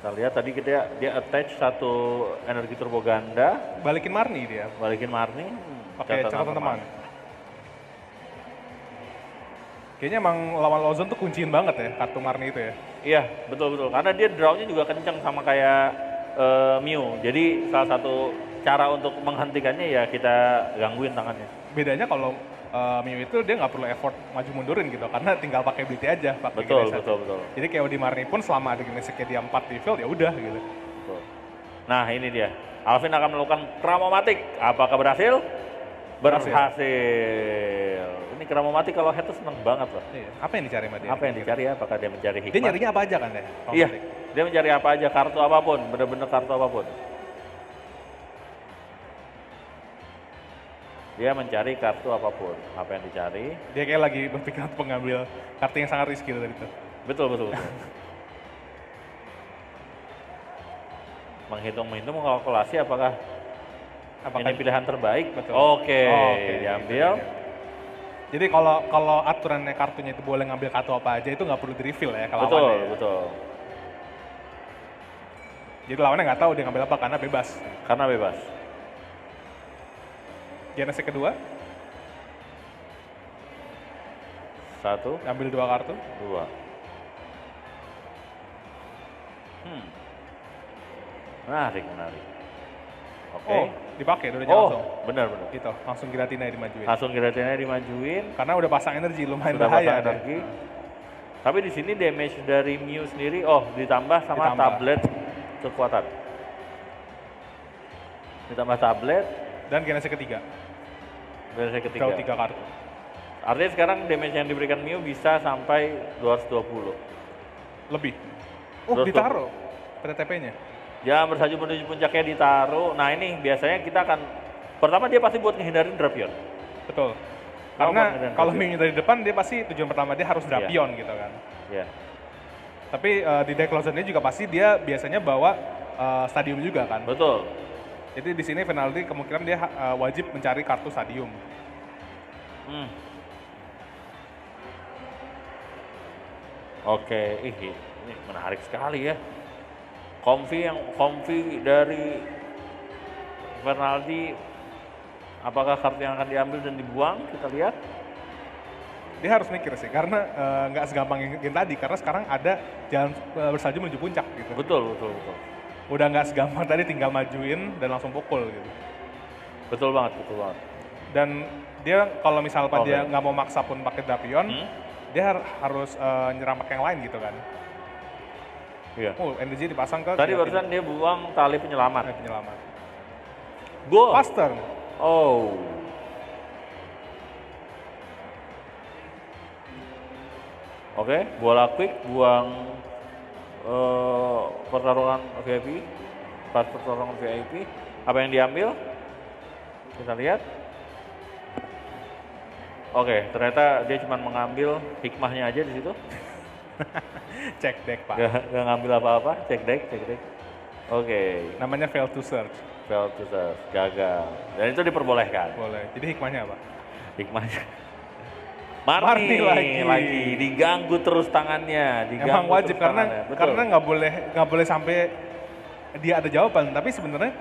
Speaker 1: Kita lihat tadi dia attach satu energi turbo ganda,
Speaker 2: Balikin Marni dia,
Speaker 1: balikin Marni.
Speaker 2: pakai catatan teman. Kayaknya emang lawan Lozon tuh kunciin banget ya kartu Marni itu ya.
Speaker 1: Iya, betul betul. Karena dia draw-nya juga kencang sama kayak Mew. Jadi salah satu cara untuk menghentikannya ya kita gangguin tangannya.
Speaker 2: Bedanya kalau Mew itu dia nggak perlu effort maju mundurin gitu karena tinggal pakai ability aja, pakai
Speaker 1: Betul,
Speaker 2: Genesect.
Speaker 1: betul, betul.
Speaker 2: Jadi kayak di Marni pun selama ada Genesectnya dia 4 di field ya udah gitu.
Speaker 1: Betul. Nah ini dia. Alvin akan melakukan Cramomatic. Apakah berhasil? Berhasil. Ini Cramomatic kalau head tuh seneng banget loh.
Speaker 2: Iya. Apa yang dicari sama dia?
Speaker 1: Apa yang dicari? Apakah dia mencari hikmah?
Speaker 2: Dia nyarinya apa aja kan ya?
Speaker 1: Iya, dia mencari apa aja, kartu apapun, bener-bener kartu apapun. Dia mencari kartu apapun. Apa yang dicari?
Speaker 2: Dia kayak lagi berpikir untuk mengambil kartu yang sangat risky tadi tuh.
Speaker 1: Betul, betul, betul. Menghitung-hitung, mengkalkulasi apakah ini pilihan terbaik?
Speaker 2: Betul.
Speaker 1: Oke,
Speaker 2: Oke,
Speaker 1: diambil.
Speaker 2: Jadi kalau aturannya kartunya itu boleh ngambil kartu apa aja itu nggak perlu di reveal ya kalau
Speaker 1: Betul,
Speaker 2: lawannya ya.
Speaker 1: betul.
Speaker 2: Jadi lawannya nggak tahu dia ngambil apa karena bebas.
Speaker 1: Karena bebas.
Speaker 2: Genesect kedua,
Speaker 1: 1,
Speaker 2: ambil 2 kartu.
Speaker 1: 2. Menarik, menarik. Oke.
Speaker 2: Oh, dipakai udah
Speaker 1: Oh,
Speaker 2: langsung.
Speaker 1: benar, benar.
Speaker 2: Gitu, langsung Giratina dimajuin.
Speaker 1: Langsung Giratina dimajuin.
Speaker 2: Karena udah pasang energi lumayan
Speaker 1: Sudah
Speaker 2: bahaya.
Speaker 1: pasang energi. Tapi di sini damage dari Mew sendiri, ditambah sama
Speaker 2: Ditambah.
Speaker 1: tablet kekuatan. Ditambah tablet,
Speaker 2: Dan Genesect ketiga,
Speaker 1: dari saya
Speaker 2: draw
Speaker 1: ketiga.
Speaker 2: 3 kartu.
Speaker 1: Artinya sekarang damage yang diberikan Mew bisa sampai 220.
Speaker 2: Lebih. Oh,
Speaker 1: Terus
Speaker 2: ditaruh PTTP-nya.
Speaker 1: Jangan bersaju menuju puncaknya ditaruh. Nah ini biasanya kita akan, pertama dia pasti buat ngehindarin Drapion.
Speaker 2: Betul.
Speaker 1: Kalau
Speaker 2: Karena
Speaker 1: buat
Speaker 2: kalau
Speaker 1: Drapion.
Speaker 2: Mew dari depan dia pasti tujuan pertama dia harus Drapion gitu kan.
Speaker 1: Ya,
Speaker 2: Tapi di deck Lozon ini juga pasti dia biasanya bawa stadium juga kan.
Speaker 1: betul.
Speaker 2: Jadi di sini penalti kemungkinan dia wajib mencari kartu stadium.
Speaker 1: Oke, ini menarik sekali ya. Comfy dari Fernaldi, apakah kartu yang akan diambil dan dibuang? Kita lihat.
Speaker 2: Dia harus mikir sih karena nggak segampang yang game tadi karena sekarang ada jalan bersalju menuju puncak gitu.
Speaker 1: Betul, betul, betul.
Speaker 2: Udah nggak segampang tadi tinggal majuin dan langsung pukul gitu.
Speaker 1: Betul banget, betul banget.
Speaker 2: Dan dia kalau misal
Speaker 1: Oke.
Speaker 2: dia nggak mau maksa pun pakai Drapion, dia harus nyerang pakai yang lain gitu kan.
Speaker 1: Iya.
Speaker 2: Oh, energi dipasang ke
Speaker 1: Tadi
Speaker 2: Giratina.
Speaker 1: barusan dia buang tali penyelamat.
Speaker 2: Penyelamat.
Speaker 1: Go.
Speaker 2: Faster.
Speaker 1: Oh. Oke, bola quick, buang pertarungan VIP, pas pertarungan VIP, Apa yang diambil? Kita lihat. Oke, ternyata dia cuma mengambil hikmahnya aja di situ.
Speaker 2: Cek deck, Pak.
Speaker 1: Gak ngambil apa-apa, cek deck. Oke,
Speaker 2: Namanya fail to search.
Speaker 1: fail to serve, gagal. Dan itu diperbolehkan.
Speaker 2: Boleh. Jadi hikmahnya apa?
Speaker 1: Hikmahnya.
Speaker 2: Marni
Speaker 1: lagi diganggu terus tangannya,
Speaker 2: Emang wajib
Speaker 1: terus
Speaker 2: karena
Speaker 1: tangannya. Betul.
Speaker 2: karena nggak boleh sampai dia ada jawaban. Tapi sebenarnya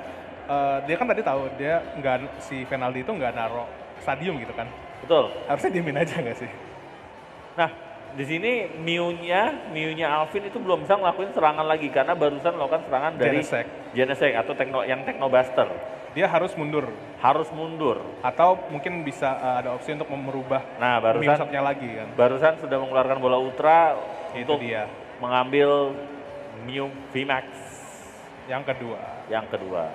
Speaker 2: dia kan tadi tahu dia nggak, si penalti itu nggak naruh stadium gitu kan.
Speaker 1: Betul.
Speaker 2: Harusnya diemin aja nggak sih?
Speaker 1: Nah, di sini Miunya Alvin itu belum bisa ngelakuin serangan lagi karena barusan melakukan serangan dari Genesect atau yang Technobuster.
Speaker 2: Dia harus mundur.
Speaker 1: Harus mundur.
Speaker 2: Atau mungkin bisa ada opsi untuk merubah
Speaker 1: Nah,
Speaker 2: shotnya lagi kan.
Speaker 1: barusan sudah mengeluarkan bola Ultra
Speaker 2: Itu
Speaker 1: untuk
Speaker 2: dia.
Speaker 1: mengambil Mew VMAX
Speaker 2: Yang kedua.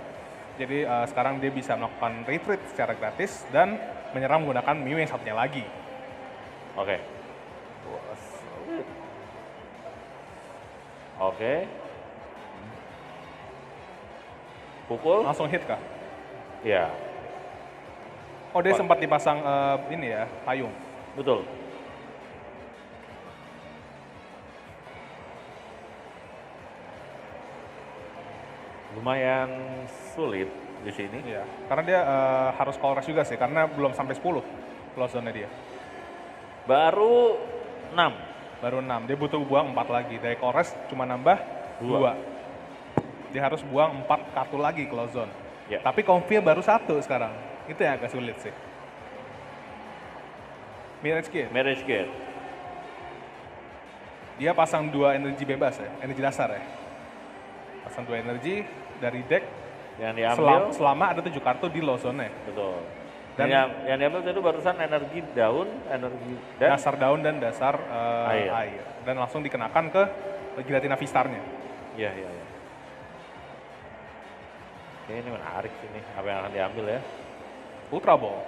Speaker 2: Jadi sekarang dia bisa melakukan retreat secara gratis dan menyerang menggunakan Mew yang satunya lagi.
Speaker 1: Oke. Oke. Pukul?
Speaker 2: Langsung hit kah?
Speaker 1: Iya,
Speaker 2: Oh, dia sempat dipasang ini ya, payung.
Speaker 1: betul. Lumayan sulit di sini.
Speaker 2: Iya. Karena dia harus call rush juga sih, karena belum sampai 10 close zone-nya dia.
Speaker 1: Baru 6.
Speaker 2: Baru 6, dia butuh buang 4 lagi. Dari call rush cuma nambah 2. Dia harus buang 4 kartu lagi close zone.
Speaker 1: Ya.
Speaker 2: Tapi Comfy baru 1 sekarang. Itu yang agak sulit sih. Mirage Gate.
Speaker 1: Marriage Gate.
Speaker 2: Dia pasang 2 energi bebas ya, energi dasar ya. Pasang 2 energi dari deck
Speaker 1: Yang diambil,
Speaker 2: selama ada 7 kartu di low zone-nya.
Speaker 1: betul.
Speaker 2: Dan
Speaker 1: yang diambil itu barusan energi daun, energi dan
Speaker 2: dasar daun dan dasar air. Dan langsung dikenakan ke Giratina V-Star-nya.
Speaker 1: Iya. Oke, ini menarik sih nih, apa yang akan diambil ya.
Speaker 2: Ultra Ball,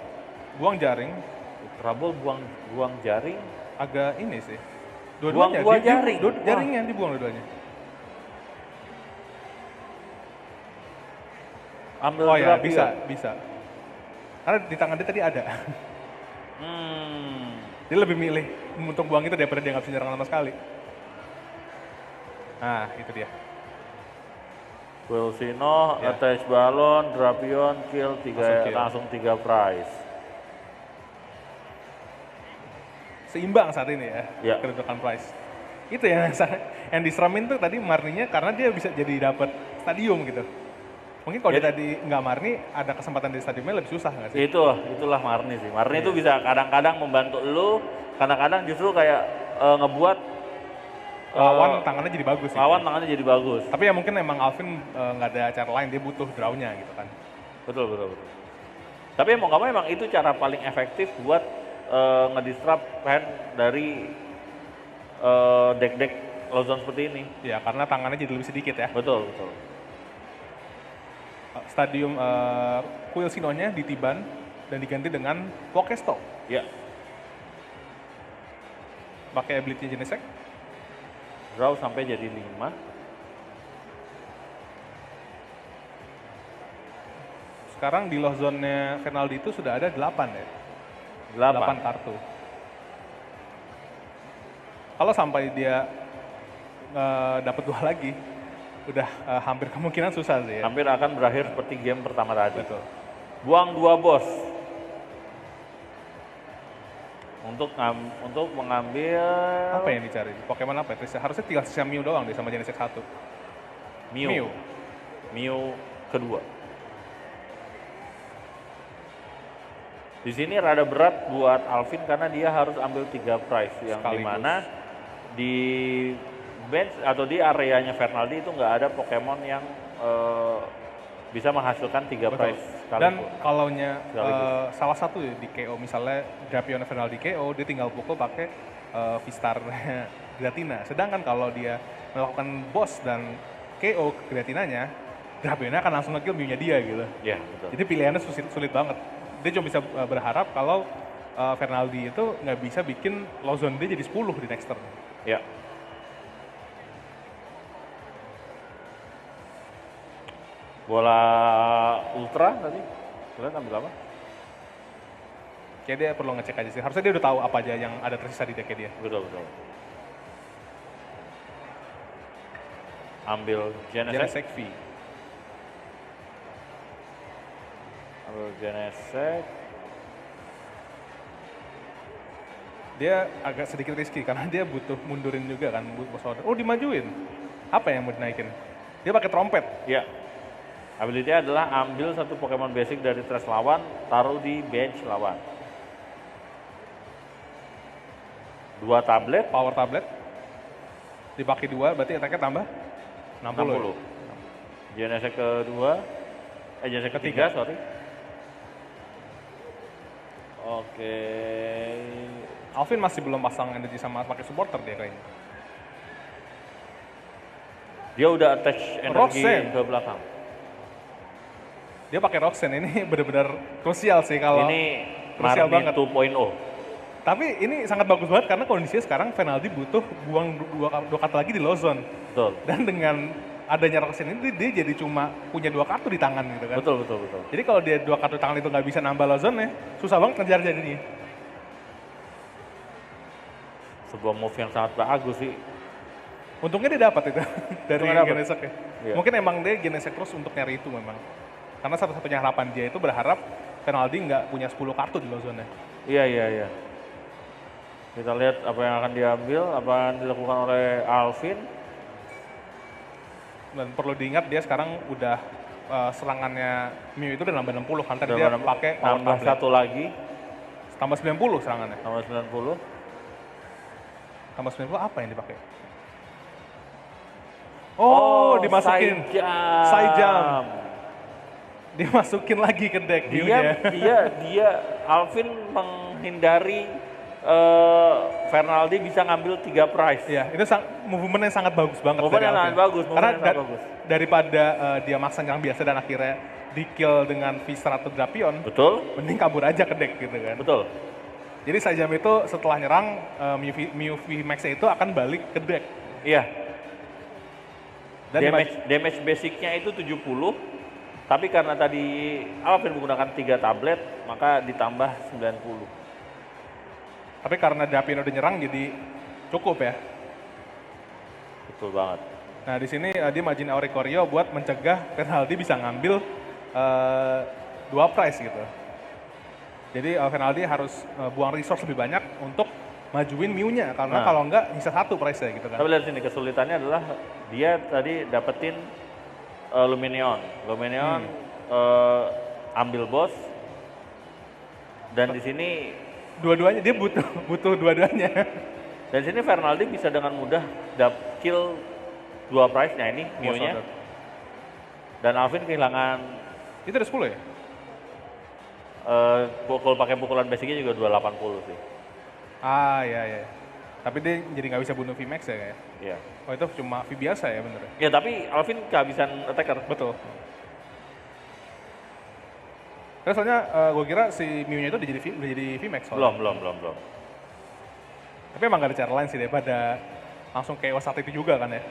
Speaker 2: buang jaring,
Speaker 1: Trouble buang jaring.
Speaker 2: agak ini sih.
Speaker 1: Buang dua jaring.
Speaker 2: Jaringnya dibuang dua-duanya.
Speaker 1: Ambil
Speaker 2: Oh ya,
Speaker 1: drop
Speaker 2: bisa. Karena di tangan dia tadi ada. Dia lebih milih untuk buang itu daripada dia nggak bisa nyerang sama sekali. Nah, itu dia.
Speaker 1: Wilsino,
Speaker 2: Ya.
Speaker 1: attach balon, Drapion, kill, langsung 3 prize.
Speaker 2: Seimbang saat ini ya,
Speaker 1: Ya.
Speaker 2: kedudukan price. Itu yang diseramin tuh tadi Marninya karena dia bisa jadi dapat stadium gitu. Mungkin kalau dia tadi nggak Marni, ada kesempatan di stadiumnya lebih susah nggak sih?
Speaker 1: Itulah Marni sih. Marni itu bisa kadang-kadang membantu lu, kadang-kadang justru kayak ngebuat
Speaker 2: Lawan tangannya jadi bagus.
Speaker 1: lawan tangannya jadi bagus.
Speaker 2: Tapi ya mungkin emang Alvin nggak ada cara lain, dia butuh draw-nya gitu kan.
Speaker 1: Betul. Tapi mau nggak mau emang itu cara paling efektif buat ngedisrupt hand dari deck-deck low zone seperti ini.
Speaker 2: Ya karena tangannya jadi lebih sedikit ya.
Speaker 1: Betul.
Speaker 2: Stadium Quilsino-nya ditiban dan diganti dengan Pokesto.
Speaker 1: Ya,
Speaker 2: Pakai ability Genesect.
Speaker 1: draw sampai jadi 5.
Speaker 2: Sekarang di low zone-nya Fenaldi itu sudah ada 8 ya. 8 kartu. Kalau sampai dia dapat 2 lagi, udah hampir kemungkinan susah sih ya.
Speaker 1: Hampir akan berakhir seperti game pertama tadi.
Speaker 2: Betul.
Speaker 1: Buang 2 bos. Untuk mengambil
Speaker 2: Apa yang dicari? Pokemon apa ya? Harusnya tinggal sisa Mew doang deh sama Genesect 1.
Speaker 1: Mew kedua. Di sini rada berat buat Alvin karena dia harus ambil 3 prize yang dimana di bench atau di areanya Fernaldi itu nggak ada Pokemon yang bisa menghasilkan 3 prize sekaligus.
Speaker 2: Dan kalau salah satu ya di KO misalnya Drapion Fernaldi KO, dia tinggal pukul pakai V-Star Giratina. Sedangkan kalau dia melakukan boss dan KO Giratinanya, Drapionnya akan langsung nge-kill Mew-nya dia gitu.
Speaker 1: Iya, betul.
Speaker 2: Jadi pilihannya sulit banget. Dia cuma bisa berharap kalau Fernaldi itu nggak bisa bikin low zone dia jadi 10 di next turn.
Speaker 1: Bola ultra tadi, lihat ambil apa?
Speaker 2: Kayak dia perlu ngecek aja sih. Harusnya dia udah tahu apa aja yang ada tersisa di decknya dia.
Speaker 1: Betul, betul. Ambil Genesect.
Speaker 2: Genesect V.
Speaker 1: Ambil Genesect.
Speaker 2: Dia agak sedikit risky karena dia butuh mundurin juga kan bos order. Oh dimajuin. Apa yang mau dinaikin? Dia pakai trompet.
Speaker 1: Ya. Ability adalah ambil satu Pokemon basic dari trash lawan, taruh di bench lawan. 2 tablet,
Speaker 2: Power tablet. Dipakai 2 berarti attack-nya tambah 60.
Speaker 1: 60. Genesect kedua, Genesect ketiga, sorry. Oke.
Speaker 2: Alvin masih belum pasang energi sama pakai supporter dia kayaknya.
Speaker 1: Dia udah attach energi
Speaker 2: Roxanne.
Speaker 1: ke belakang.
Speaker 2: Dia pakai Roxanne, ini benar-benar krusial sih kalau
Speaker 1: Ini
Speaker 2: krusial
Speaker 1: Marnie
Speaker 2: banget.
Speaker 1: 2.0.
Speaker 2: Tapi ini sangat bagus banget karena kondisinya sekarang Fenaldi butuh buang dua kartu lagi di low zone.
Speaker 1: Betul.
Speaker 2: Dan dengan adanya Roxanne ini dia jadi cuma punya 2 kartu di tangan gitu kan.
Speaker 1: Betul, betul, betul.
Speaker 2: Jadi kalau dia 2 kartu di tangan itu nggak bisa nambah low zone-nya, susah banget ngejar jadinya.
Speaker 1: Sebuah move yang sangat bagus sih.
Speaker 2: Untungnya dia dapat itu dari
Speaker 1: Untungnya dapet.
Speaker 2: Genesect ya.
Speaker 1: Iya.
Speaker 2: Mungkin emang dia Genesect terus untuk nyari itu memang. Karena satu-satunya harapan dia itu berharap Fenaldi nggak punya 10 kartu di low zone-nya.
Speaker 1: Iya, iya, iya. Kita lihat apa yang akan diambil, apa yang dilakukan oleh Alvin.
Speaker 2: Dan perlu diingat dia sekarang udah serangannya Mew itu udah nambah 60 kan. Tadi
Speaker 1: Udah
Speaker 2: dia
Speaker 1: nambah-
Speaker 2: pakai power
Speaker 1: nambah
Speaker 2: tablet.
Speaker 1: satu lagi,
Speaker 2: Tambah 90 serangannya.
Speaker 1: tambah 90.
Speaker 2: Tambah 90 apa yang dipakai? Oh, dimasukin.
Speaker 1: Saijam.
Speaker 2: Saijam. Dimasukin lagi ke deck
Speaker 1: Dia Alvin menghindari Fernaldi bisa ngambil 3 prize.
Speaker 2: Iya, itu movementnya sangat bagus banget.
Speaker 1: Movement
Speaker 2: dari
Speaker 1: yang sangat
Speaker 2: Alvin.
Speaker 1: bagus,
Speaker 2: Karena
Speaker 1: movement yang sangat bagus.
Speaker 2: daripada dia maksa nyerang biasa dan akhirnya di kill dengan V-Star atau Drapion,
Speaker 1: Betul?
Speaker 2: mending kabur aja ke deck gitu kan.
Speaker 1: Betul.
Speaker 2: Jadi Saijam itu setelah nyerang, Mew V-Max-nya itu akan balik ke deck.
Speaker 1: Iya.
Speaker 2: Dan
Speaker 1: Damage basicnya itu 70, tapi karena tadi Alvin menggunakan 3 tablet, maka ditambah 90.
Speaker 2: tapi karena Drapion udah nyerang jadi cukup ya.
Speaker 1: Betul banget.
Speaker 2: Nah di sini dia majin Auricorio buat mencegah Fenaldi bisa ngambil 2 prize gitu. Jadi Fenaldi harus buang resource lebih banyak untuk majuin Mew-nya karena
Speaker 1: Nah.
Speaker 2: kalau enggak bisa 1 prize-nya gitu kan.
Speaker 1: Tapi lihat sini kesulitannya adalah dia tadi dapetin Lumineon. Lumineon ambil boss dan di sini
Speaker 2: Dua-duanya dia butuh dua-duanya.
Speaker 1: dan di sini Fernaldi bisa dengan mudah kill 2 prize-nya ini Mew-nya.
Speaker 2: Order.
Speaker 1: Dan Alvin kehilangan
Speaker 2: Itu ada 10 ya?
Speaker 1: pukul pakai pukulan basicnya juga 280 sih.
Speaker 2: Ah iya. Tapi dia jadi nggak bisa bunuh VMAX ya kayak.
Speaker 1: Iya.
Speaker 2: Oh itu cuma V biasa ya bener ya?
Speaker 1: Ya tapi Alvin kehabisan attacker.
Speaker 2: Betul. Karena soalnya gue kira si Mew-nya itu udah jadi VMAX soalnya.
Speaker 1: Belum.
Speaker 2: Tapi emang gak ada cara lain sih daripada langsung kayak saat itu juga kan ya.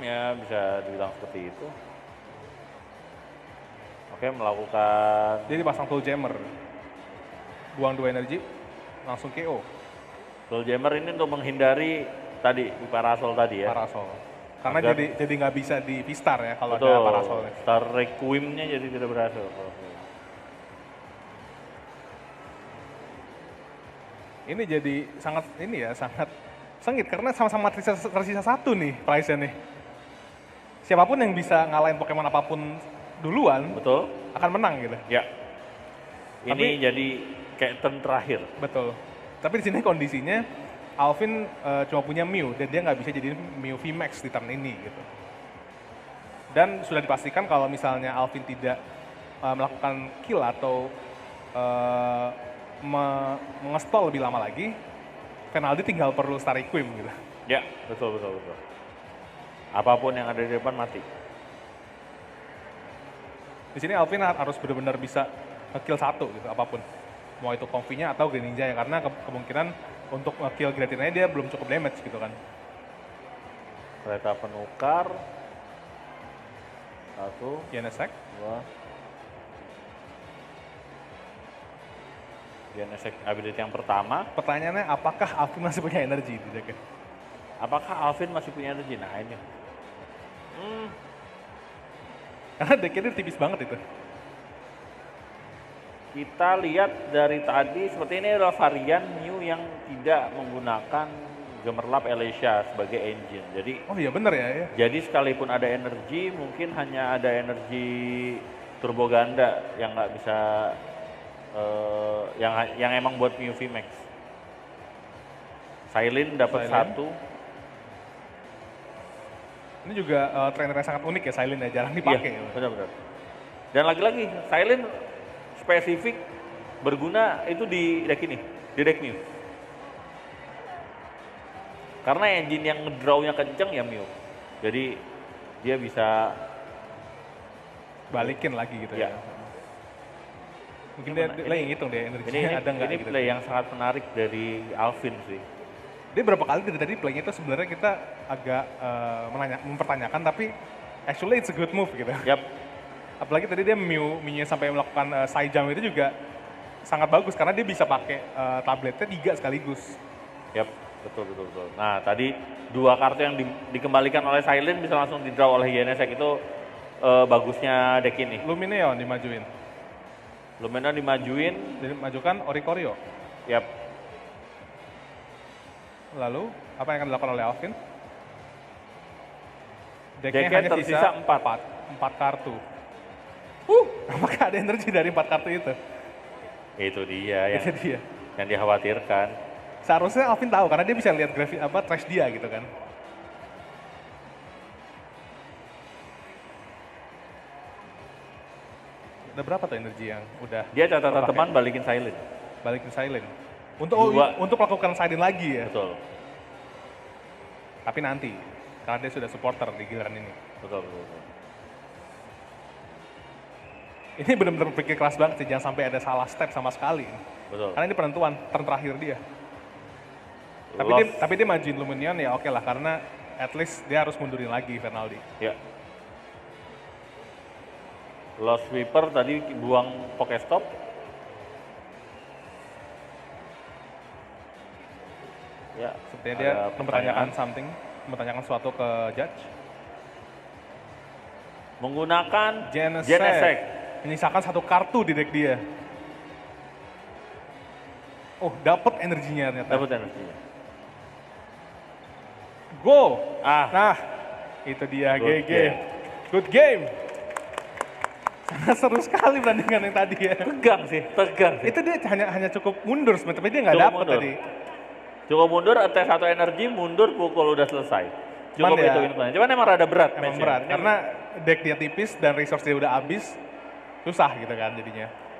Speaker 1: Ya bisa dibilang seperti itu. Oke, melakukan
Speaker 2: Dia dipasang Tool Jammer. Buang 2 energi, langsung KO.
Speaker 1: Soul Jammer ini untuk menghindari tadi di Parasol tadi ya.
Speaker 2: Parasol. Karena
Speaker 1: Agar-
Speaker 2: jadi nggak bisa di V-Star ya kalau
Speaker 1: Betul.
Speaker 2: ada Parasol.
Speaker 1: Star Requiem-nya jadi tidak berhasil.
Speaker 2: Ini jadi sangat sangat sengit karena sama-sama tersisa 1 nih price-nya nih. Siapapun yang bisa ngalahin Pokemon apapun duluan
Speaker 1: Betul?
Speaker 2: akan menang gitu.
Speaker 1: Ya. Ini jadi kayak turn terakhir.
Speaker 2: Betul. Tapi di sini kondisinya Alvin cuma punya Mew dan dia nggak bisa jadi Mew VMAX di turn ini gitu. Dan sudah dipastikan kalau misalnya Alvin tidak melakukan kill atau mengestall lebih lama lagi, Fenaldi tinggal perlu Star Requiem gitu.
Speaker 1: Ya, betul. Apapun yang ada di depan mati.
Speaker 2: Di sini Alvin harus benar-benar bisa nge-kill 1 gitu apapun. Mau itu Comfy-nya atau Greninja ya karena kemungkinan untuk nge-kill Greninja dia belum cukup damage gitu kan.
Speaker 1: Kereta penukar. Satu,
Speaker 2: Genesect.
Speaker 1: dua. Genesect ability yang pertama.
Speaker 2: Pertanyaannya, apakah Alvin masih punya energi di decknya?
Speaker 1: Apakah Alvin masih punya energi? Nah ini.
Speaker 2: Karena decknya dia tipis banget itu.
Speaker 1: Kita lihat dari tadi seperti ini adalah varian Mew yang tidak menggunakan Gemerlap Elisha sebagai engine. Jadi
Speaker 2: Oh iya bener ya.
Speaker 1: jadi sekalipun ada energi, mungkin hanya ada energi turbo ganda yang nggak bisa yang emang buat Mew VMAX. Silent dapat
Speaker 2: Silent.
Speaker 1: satu.
Speaker 2: Ini juga trainernya sangat unik ya, Silent ya, jarang dipakai.
Speaker 1: Iya, benar-benar. Dan lagi-lagi Silent spesifik berguna itu di deck ini, di deck Mew. Karena engine yang ngedraw-nya kenceng ya Mew. Jadi dia bisa
Speaker 2: Balikin lagi gitu ya.
Speaker 1: Ya.
Speaker 2: Mungkin dia lagi ngitung deh energinya ada nggak
Speaker 1: ini
Speaker 2: gitu.
Speaker 1: play yang sangat menarik dari Alvin sih.
Speaker 2: Dia berapa kali dari tadi playnya itu sebenarnya kita agak mempertanyakan, tapi actually it's a good move gitu.
Speaker 1: Yap,
Speaker 2: Apalagi tadi dia Mew-nya sampai melakukan side jump itu juga sangat bagus karena dia bisa pakai tabletnya 3 sekaligus.
Speaker 1: yap, betul. Nah tadi dua kartu yang dikembalikan oleh Silent bisa langsung di draw oleh Genesect itu bagusnya deck ini.
Speaker 2: Lumineon dimajuin.
Speaker 1: Lumina dimajuin,
Speaker 2: Dimajukan Oricorio.
Speaker 1: yap.
Speaker 2: Lalu apa yang akan dilakukan oleh Alvin?
Speaker 1: Decknya tersisa 4.
Speaker 2: 4 kartu. Apakah ada energi dari 4 kartu itu?
Speaker 1: Itu dia
Speaker 2: Itu dia.
Speaker 1: yang dikhawatirkan.
Speaker 2: Seharusnya Alvin tahu karena dia bisa lihat trash dia gitu kan. Udah berapa tuh energi yang udah
Speaker 1: Dia catatan
Speaker 2: terpakai?
Speaker 1: teman balikin Silent.
Speaker 2: Balikin Silent. Untuk
Speaker 1: Dua.
Speaker 2: untuk melakukan Silent lagi ya.
Speaker 1: Betul,
Speaker 2: Tapi nanti karena dia sudah supporter di giliran ini.
Speaker 1: betul.
Speaker 2: Ini benar-benar berpikir keras banget sih, jangan sampai ada salah step sama sekali.
Speaker 1: Betul.
Speaker 2: Karena ini penentuan turn terakhir dia.
Speaker 1: Lost.
Speaker 2: Tapi dia majuin Luminion ya oke lah karena at least dia harus mundurin lagi Fernaldi.
Speaker 1: Ya. Lost Sweeper tadi buang Pokestop. Ya,
Speaker 2: Sepertinya dia
Speaker 1: ada
Speaker 2: mempertanyakan something, mempertanyakan sesuatu ke judge.
Speaker 1: Menggunakan
Speaker 2: Genesect.
Speaker 1: Genesect.
Speaker 2: Menyisakan 1 kartu di deck dia. Oh, dapat energinya ternyata.
Speaker 1: Dapat energinya.
Speaker 2: Go.
Speaker 1: Ah,
Speaker 2: Nah, itu dia
Speaker 1: Good
Speaker 2: GG.
Speaker 1: game.
Speaker 2: Good game. Sangat seru sekali pertandingan yang tadi ya.
Speaker 1: tegang sih.
Speaker 2: Itu dia hanya cukup mundur sebenarnya, tapi dia nggak
Speaker 1: Cukup
Speaker 2: dapat
Speaker 1: mundur.
Speaker 2: tadi.
Speaker 1: Cukup mundur, attack 1 energi, mundur pukul udah selesai. Cukup
Speaker 2: Cuman ya,
Speaker 1: itu inputannya. Cuman emang rada berat
Speaker 2: Emang
Speaker 1: match-nya.
Speaker 2: berat
Speaker 1: Ini
Speaker 2: karena deck dia tipis dan resource dia udah habis, susah gitu kan jadinya.